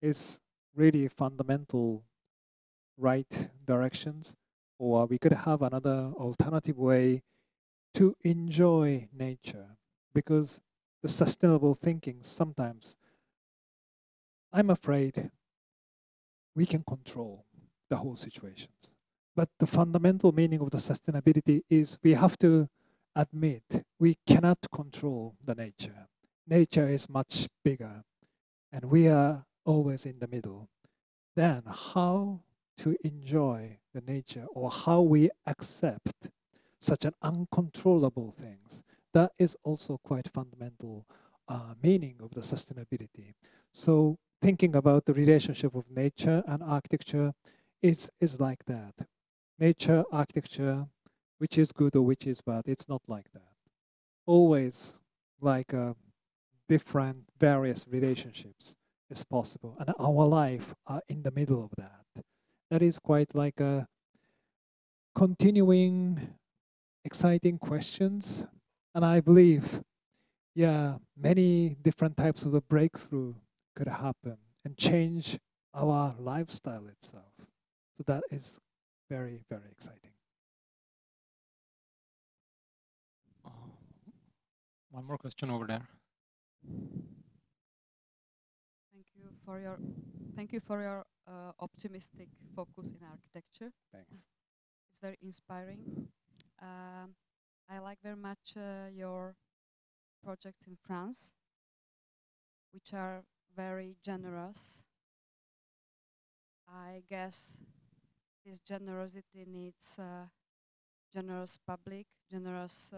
is really fundamental right directions, or we could have another alternative way to enjoy nature, because the sustainable thinking sometimes, I'm afraid, we can control the whole situations. But the fundamental meaning of the sustainability is we have to admit we cannot control the nature. Nature is much bigger, and we are always in the middle. Then how to enjoy the nature, or how we accept such an uncontrollable things, that is also quite fundamental meaning of the sustainability. So thinking about the relationship of nature and architecture is like that. Nature, architecture, which is good or which is bad, it's not like that. Always like different, various relationships is possible. And our life are in the middle of that. That is quite like a continuing, exciting questions. And I believe, yeah, many different types of the breakthrough could happen and change our lifestyle itself. So that is very, very exciting. One more question over there. Thank you for your optimistic focus in architecture. Thanks. It's very inspiring. I like very much your projects in France, which are very generous. I guess this generosity needs generous public, generous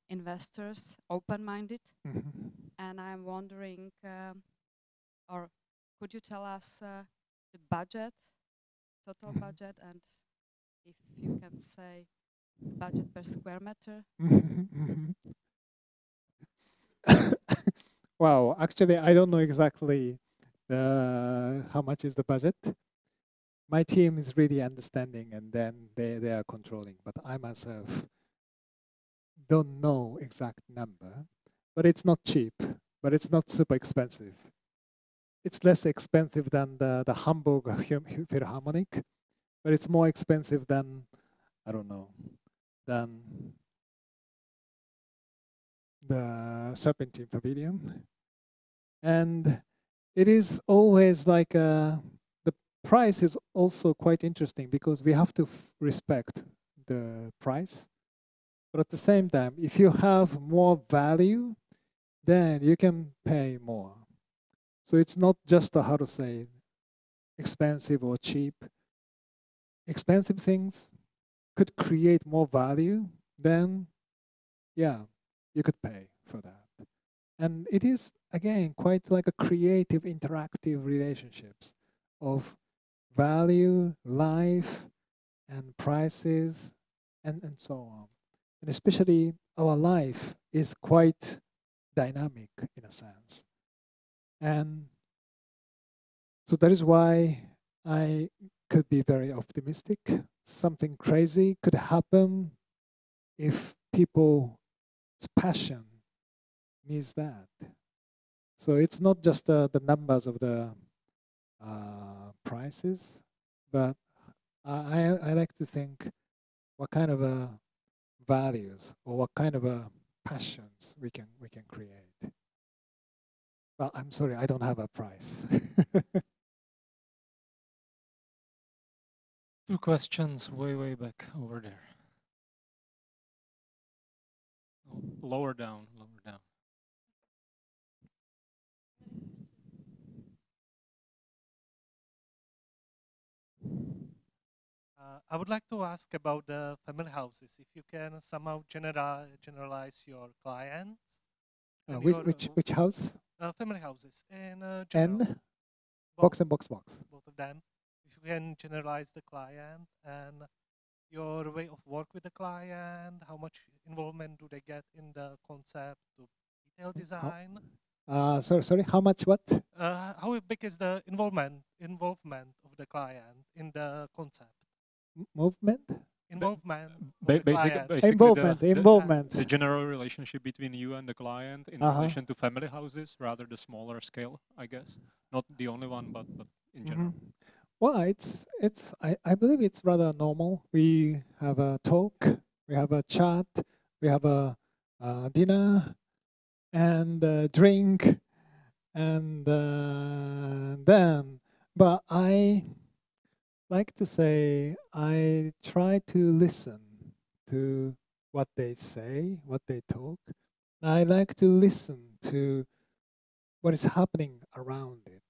investors, open-minded. Mm-hmm. And I'm wondering, or could you tell us the budget, total budget, and if you can say the budget per square meter? Wow, actually, I don't know exactly how much is the budget. My team is really understanding, and then they are controlling, but I myself don't know exact number. But it's not cheap, but it's not super expensive. It's less expensive than the Hamburg Philharmonic, but it's more expensive than, I don't know, than the Serpentine Pavilion. And it is always like the price is also quite interesting, because we have to respect the price. But at the same time, if you have more value, then you can pay more. So it's not just how to say expensive or cheap. Expensive things could create more value, then yeah, you could pay for that. And it is, again, quite like a creative, interactive relationships of value, life, and prices, and so on. And especially our life is quite dynamic in a sense. And so that is why I could be very optimistic. Something crazy could happen if people's passion needs that. So it's not just the numbers of the prices, but I like to think what kind of values or what kind of passions we can create. Well, I'm sorry, I don't have a price. Two questions way back over there. Oh, lower down, lower down. I would like to ask about the family houses. If you can somehow generalize your clients. And Which house? Family houses in general. N? Box and box. Both of them. If you can generalize the client and your way of work with the client, how much involvement do they get in the concept to detail design? Sorry, how much what? How big is the involvement of the client in the concept? Movement? Involvement. Involvement. The general relationship between you and the client in relation to family houses, rather the smaller scale, I guess. Not the only one, but in general. Well, I believe it's rather normal. We have a talk, we have a chat, we have a dinner, and a drink, and then. But I like to say I try to listen to what they say, what they talk. I like to listen to what is happening around it.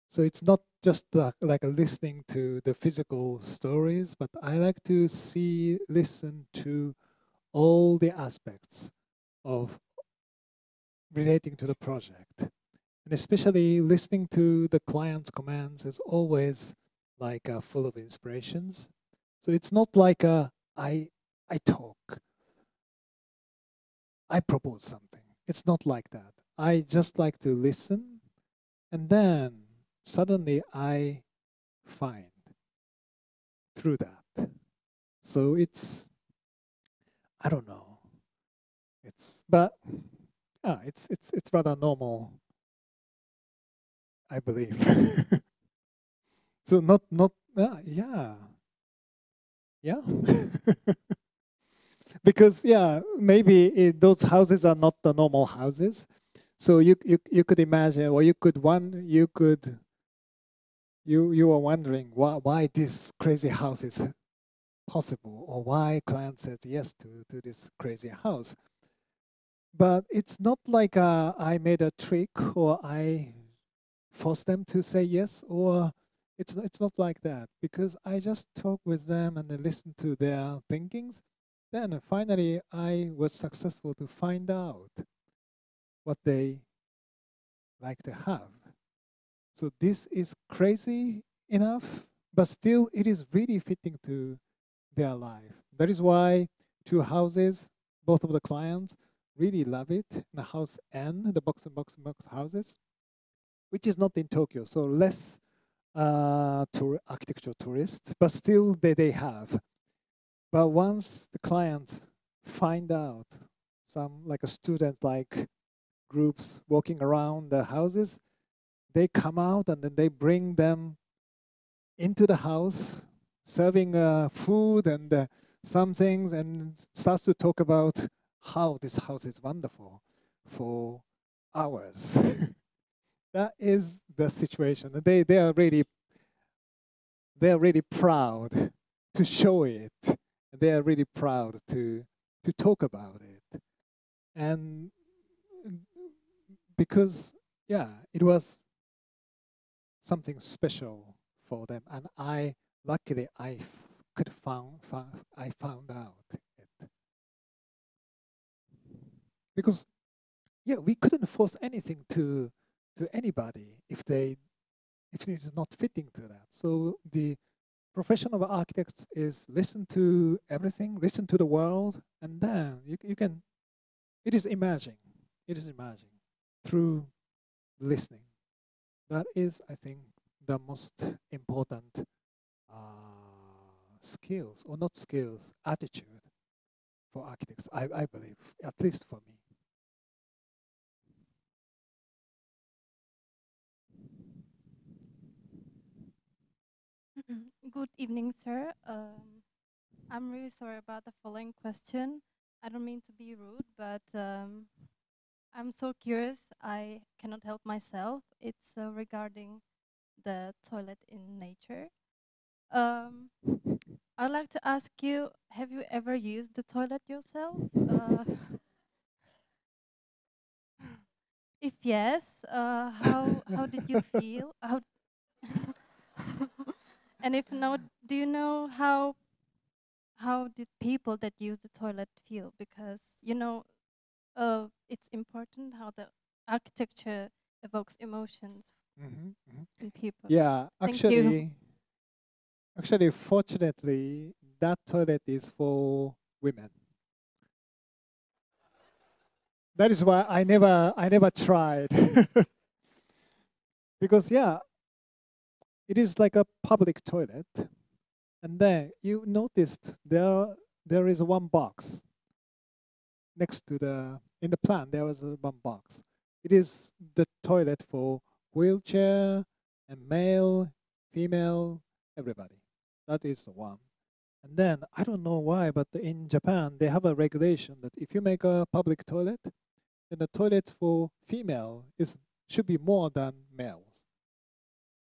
So it's not just like a listening to the physical stories, but I like to listen to all the aspects of relating to the project. And especially listening to the client's commands is always like full of inspirations. So it's not like I talk, I propose something. It's not like that. I just like to listen, and then suddenly I find through that. So it's, I don't know. It's rather normal, I believe. So yeah. Because maybe those houses are not the normal houses. So you could imagine, or you were wondering why this crazy house is possible, or why client says yes to this crazy house. But it's not like I made a trick or I forced them to say yes, or it's not like that, because I just talk with them and I listen to their thinkings. Then finally I was successful to find out what they like to have. So this is crazy enough, but still it is really fitting to their life. That is why 2 houses, both of the clients really love it. The house N, the box and box houses, which is not in Tokyo, so less architecture tourists, but still they have. But once the clients find out, some like a student like groups walking around the houses, they come out and then they bring them into the house, serving food and some things, and starts to talk about how this house is wonderful for hours. That is the situation. They are really proud to show it. They are really proud to talk about it. And because it was something special for them, and luckily I found out it. Because we couldn't force anything to anybody if it is not fitting to that. So the profession of architects is listen to everything, listen to the world, and then you can. It is emerging through listening. That is, I think, the most important skills, or not skills, attitude for architects, I believe, at least for me. Good evening, sir. I'm really sorry about the following question. I don't mean to be rude, but I'm so curious, I cannot help myself. It's regarding the toilet in nature. I'd like to ask you, have you ever used the toilet yourself? If yes, how did you feel? And if no, do you know how did people that use the toilet feel? Because it's important how the architecture evokes emotions in people. Yeah, Thank you. actually, fortunately, that toilet is for women. That is why I never tried. Because yeah, it is like a public toilet, and then you noticed there is one box next to in the plan there was one box. It is the toilet for wheelchair and male, female, everybody. That is the one. And then I don't know why, but in Japan they have a regulation that if you make a public toilet, then the toilet for female should be more than males.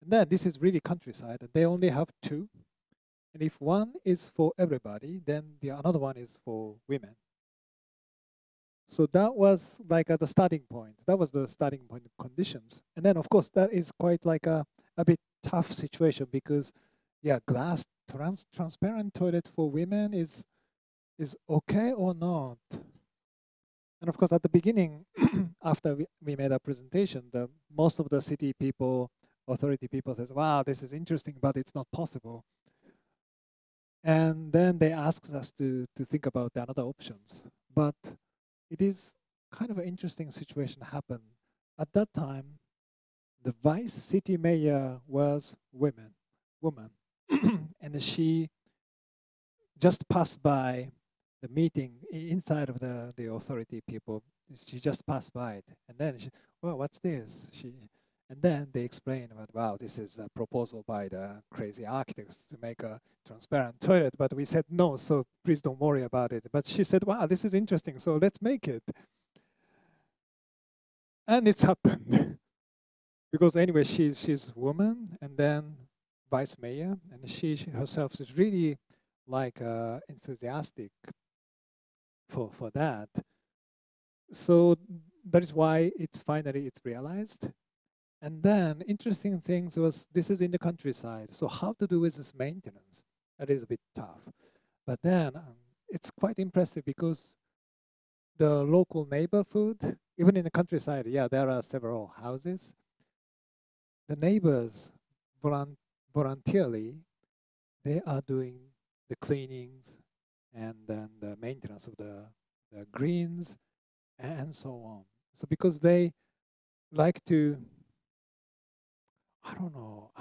And then this is really countryside, and they only have two. And if one is for everybody, then the another one is for women. So that was like the starting point. That was the starting point conditions. And then of course that is quite like a bit tough situation because yeah, glass transparent toilet for women is okay or not? And of course at the beginning, after we made our presentation, most of the city people, authority people says, wow, this is interesting, but it's not possible. And then they asked us to think about the other options. But it is kind of an interesting situation happened. At that time, the vice city mayor was woman, and she just passed by the meeting inside of the authority people. She just passed by it, and then she, well, what's this? And then they explained about, wow, this is a proposal by the crazy architects to make a transparent toilet, but we said no, so please don't worry about it. But she said, wow, this is interesting, so let's make it. And it's happened. Because anyway, she's a woman, and then vice mayor, and she herself is really like enthusiastic for that. So that is why it's realized. And then interesting things was this is in the countryside. So how to do with this maintenance? That is a bit tough. But then it's quite impressive because the local neighborhood, even in the countryside, yeah, there are several houses. The neighbors voluntarily, they are doing the cleanings and then the maintenance of the greens and so on. So because they like to, I don't know.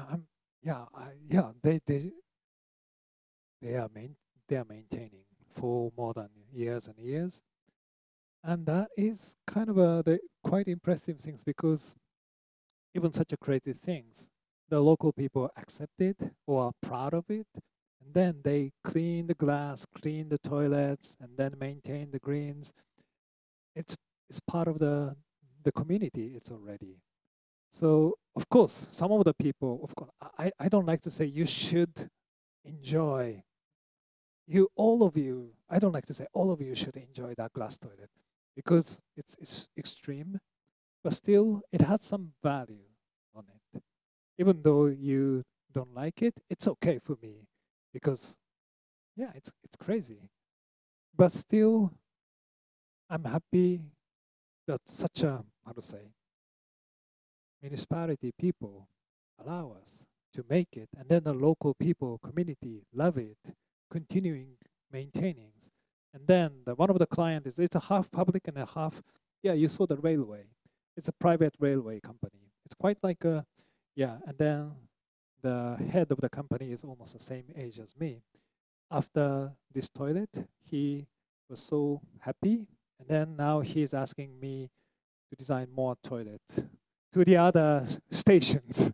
They are maintaining for more than years and years, and that is kind of the quite impressive things because even such a crazy things, the local people accept it or are proud of it, and then they clean the glass, clean the toilets, and then maintain the greens. It's part of the community. It's already. So, of course, some of the people, of course, I don't like to say you should enjoy, all of you, I don't like to say all of you should enjoy that glass toilet because it's extreme, but still it has some value on it. Even though you don't like it, it's okay for me because, yeah, it's crazy. But still, I'm happy that such a, how to say, municipality people allow us to make it, and then the local people, community love it, continuing maintaining. And then one of the clients it's a half public and a half, yeah, you saw the railway. It's a private railway company. It's quite like a, yeah, and then the head of the company is almost the same age as me. After this toilet, he was so happy, and then now he's asking me to design more toilets to the other stations.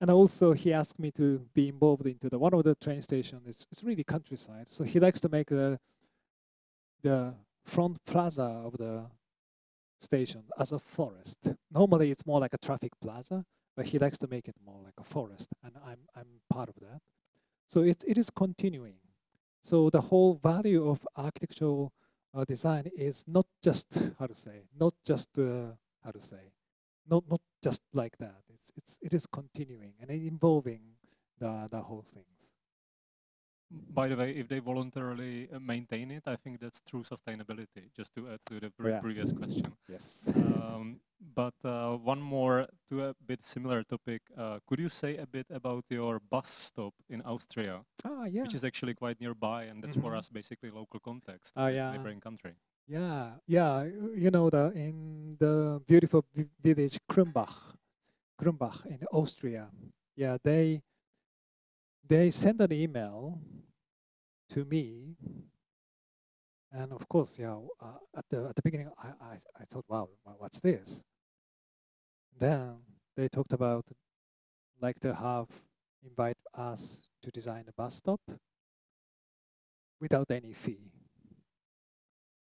And also he asked me to be involved into one of the train stations. It's really countryside. So he likes to make the front plaza of the station as a forest. Normally it's more like a traffic plaza, but he likes to make it more like a forest. And I'm part of that. So it is continuing. So the whole value of architectural design is not just, how to say, not just, how to say, not just like that. It is continuing and involving the whole things. By the way, if they voluntarily maintain it, I think that's true sustainability, just to add to the Yeah. previous question. Yes. But one more to a bit similar topic. Could you say a bit about your bus stop in Austria? Yeah. Which is actually quite nearby, and that's for us basically local context. It's a neighboring country. Yeah. You know, in the beautiful village Krumbach in Austria. Yeah, they sent an email to me, and of course, at the beginning, I thought, wow, what's this? Then they talked about like to invite us to design a bus stop without any fee,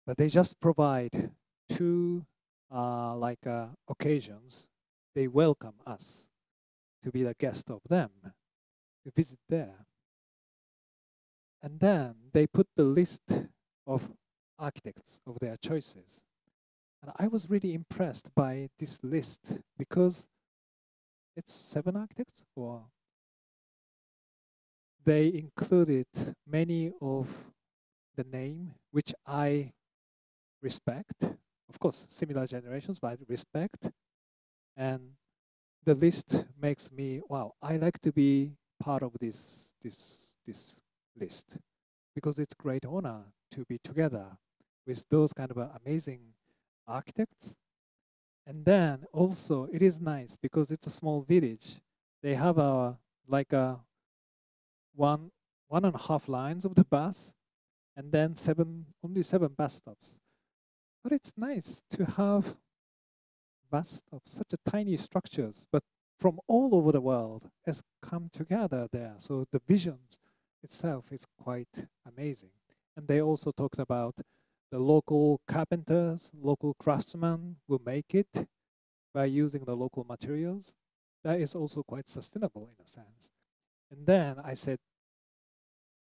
but they just provide two occasions. They welcome us to be the guest of them, to visit there. And then they put the list of architects of their choices. And I was really impressed by this list because it's 7 architects, or they included many of the name which I respect. Of course, similar generations, but I respect. And the list makes me, wow, I like to be part of this list, because it's great honor to be together with those kind of amazing architects. And then also it is nice because it's a small village. They have one and a half lines of the bus, and then only 7 bus stops. But it's nice to have bus stops, such a tiny structures, but from all over the world has come together there. So the visions itself is quite amazing. And they also talked about the local carpenters, local craftsmen will make it by using the local materials. That is also quite sustainable in a sense. And then I said,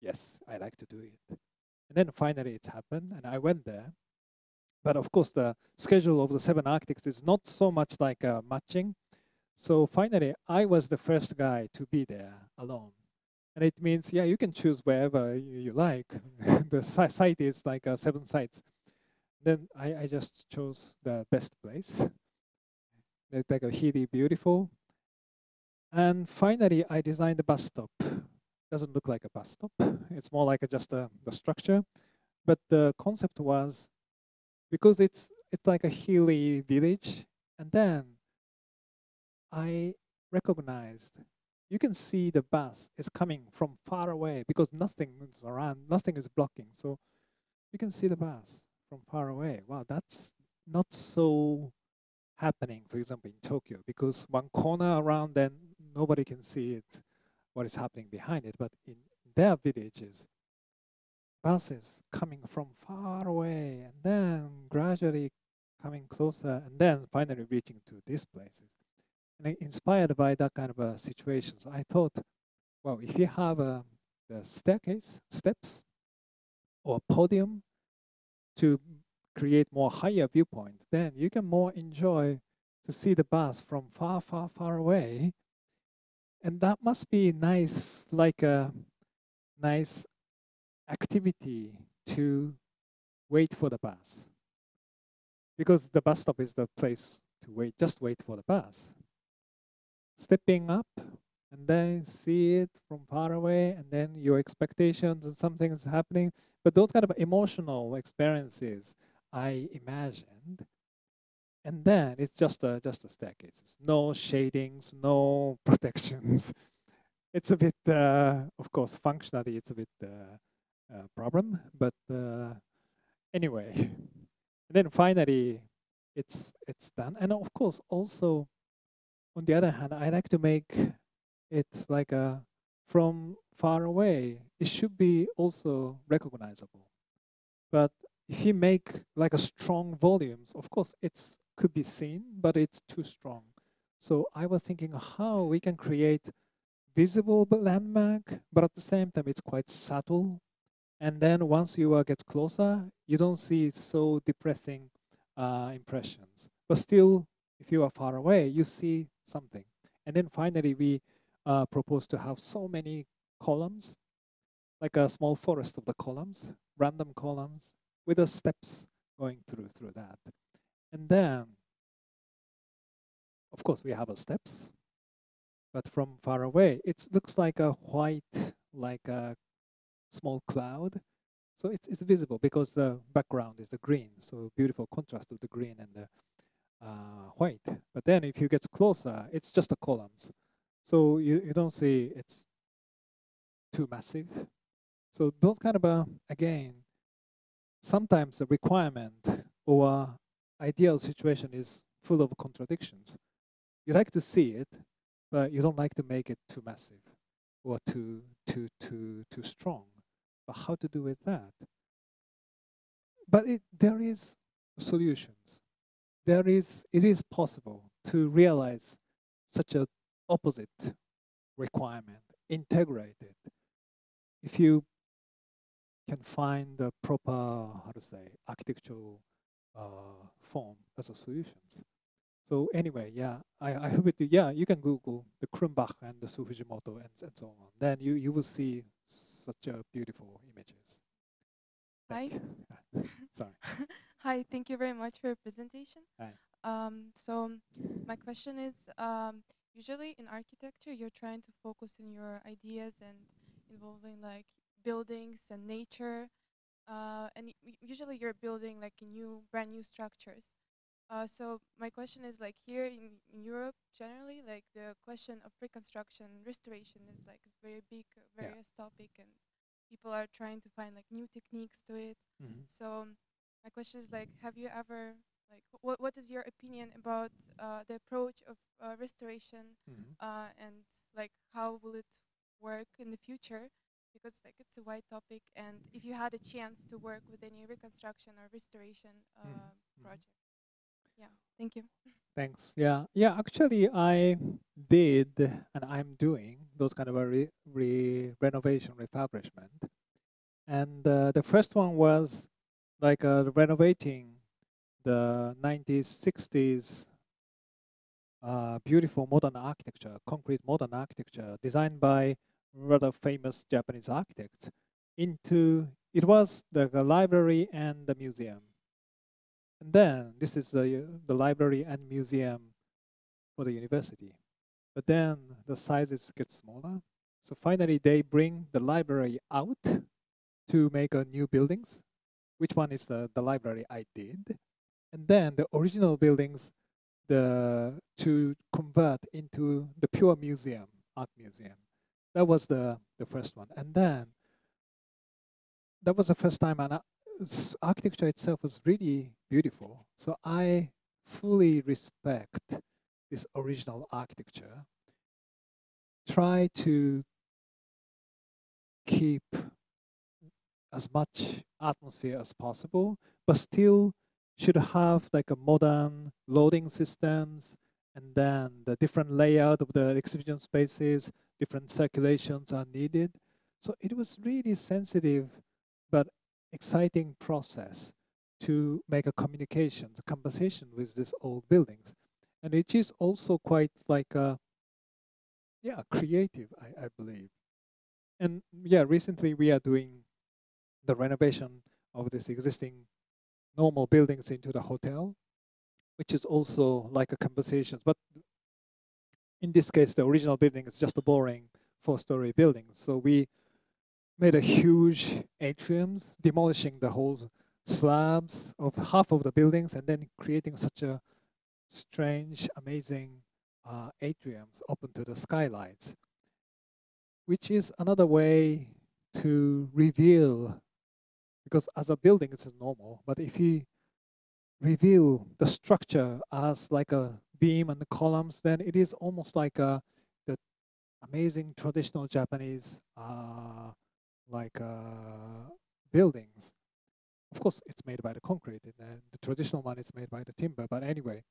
yes, I like to do it. And then finally it happened, and I went there. But of course, the schedule of the 7 architects is not so much like matching. So finally, I was the first guy to be there alone. And it means, yeah, you can choose wherever you like. The site is like 7 sites. Then I just chose the best place. It's like a really beautiful. And finally, I designed the bus stop. Doesn't look like a bus stop. It's more like just the structure. But the concept was, because it's like a hilly village, and then I recognized you can see the bus is coming from far away because nothing is around, nothing is blocking. So you can see the bus from far away. Wow, that's not so happening, for example, in Tokyo, because one corner around, then nobody can see it, what is happening behind it. But in their villages, buses coming from far away and then gradually coming closer and then finally reaching to these places. And inspired by that kind of situations, I thought, well, if you have the staircase, steps, or podium to create more higher viewpoints, then you can more enjoy to see the bus from far, far, far away. And that must be nice, like a nice activity to wait for the bus. Because the bus stop is the place to wait, just wait for the bus. Stepping up and then see it from far away, and then your expectations and something is happening. But those kind of emotional experiences I imagined. And then it's just a staircase. No shadings, no protections. It's a bit, of course, functionally, it's a bit problem. But anyway, and then finally, it's done. And of course, also, on the other hand, I like to make it like from far away. It should be also recognizable. But if you make like a strong volumes, of course, it's could be seen, but it's too strong. So I was thinking how we can create visible landmark, but at the same time, it's quite subtle. And then once you get closer, you don't see so depressing impressions. But still, if you are far away, you see something. And then finally, we proposed to have so many columns. like a small forest of the columns, random columns, with the steps going through that. And then, of course, we have a steps, but from far away, it looks like a white, like a small cloud. So it's visible because the background is the green, so beautiful contrast of the green and the white. But then if you get closer, it's just the columns. So you don't see it's too massive. So those kind of, again, sometimes the requirement or ideal situation is full of contradictions. You like to see it, but you don't like to make it too massive or too strong. But how to do with that? But there is solutions. It is possible to realize such an opposite requirement, integrate it. If you can find the proper, how to say, architectural form as a solutions. So anyway, yeah, I hope it. Yeah, you can Google the Krumbach and the Sou Fujimoto and so on. Then you will see such a beautiful images. Hi. Sorry. Hi. Thank you very much for your presentation. Hi. So my question is, usually in architecture, you're trying to focus on your ideas and involving like buildings and nature, and usually you're building like brand new structures. So my question is like here in Europe generally, like the question of reconstruction, restoration is like a very big, various topic, and people are trying to find like new techniques to it. So my question is like, have you ever like what is your opinion about the approach of restoration, and like how will it work in the future? Because like it's a wide topic, and if you had a chance to work with any reconstruction or restoration project. Yeah, thank you. Thanks. Yeah, yeah. Actually, I did, and I'm doing those kind of a renovation, refurbishment. And the first one was like renovating the 1960s beautiful modern architecture, concrete modern architecture designed by rather famous Japanese architects into, it was the library and the museum. And then this is the library and museum for the university. But then the sizes get smaller. So finally they bring the library out to make a new buildings, which one is the library I did. And then the original buildings to convert into the pure museum, art museum. That was the first one. And then that was the first time, and architecture itself was really beautiful. So I fully respect this original architecture. Try to keep as much atmosphere as possible, but still should have like a modern loading systems, and then the different layout of the exhibition spaces, different circulations are needed. So it was really sensitive but exciting process to make a communication, a conversation with these old buildings. And it is also quite like creative, I believe. And yeah, recently we are doing the renovation of this existing normal buildings into the hotel, which is also like a conversation. But in this case, the original building is just a boring 4-story building. So we made a huge atriums, demolishing the whole slabs of half of the buildings, and then creating such a strange, amazing atriums open to the skylights, which is another way to reveal, because as a building it's normal, but if you reveal the structure as like a beam and the columns, then it is almost like the amazing traditional Japanese buildings. Of course, it's made by the concrete, and the traditional one is made by the timber, but anyway.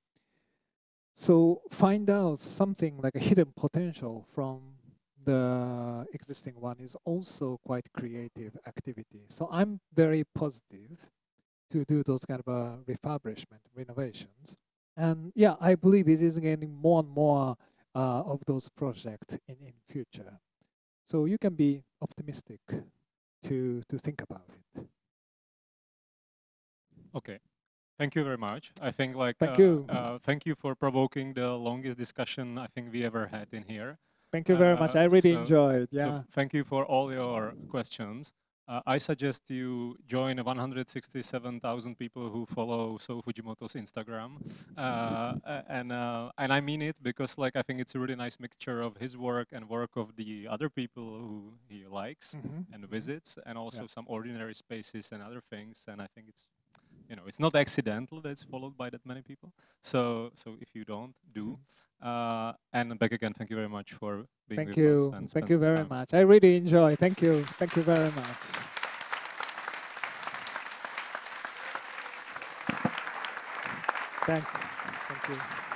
So find out something like a hidden potential from the existing one is also quite creative activity. So I'm very positive to do those kind of refurbishment, renovations. And yeah, I believe it is getting more and more of those projects in future. So you can be optimistic to think about it. Okay. Thank you very much. I think Thank you. Thank you for provoking the longest discussion I think we ever had in here. Thank you very much. I really enjoyed. Yeah. So thank you for all your questions. I suggest you join 167,000 people who follow Sou Fujimoto's Instagram, and I mean it because I think it's a really nice mixture of his work and work of the other people who he likes and visits, and also some ordinary spaces and other things. And I think it's it's not accidental that it's followed by that many people. So if you don't, do. And back again, thank you very much for being with us. And Thank you very much. I really enjoy. Thank you. Thank you very much. Thanks. Thank you.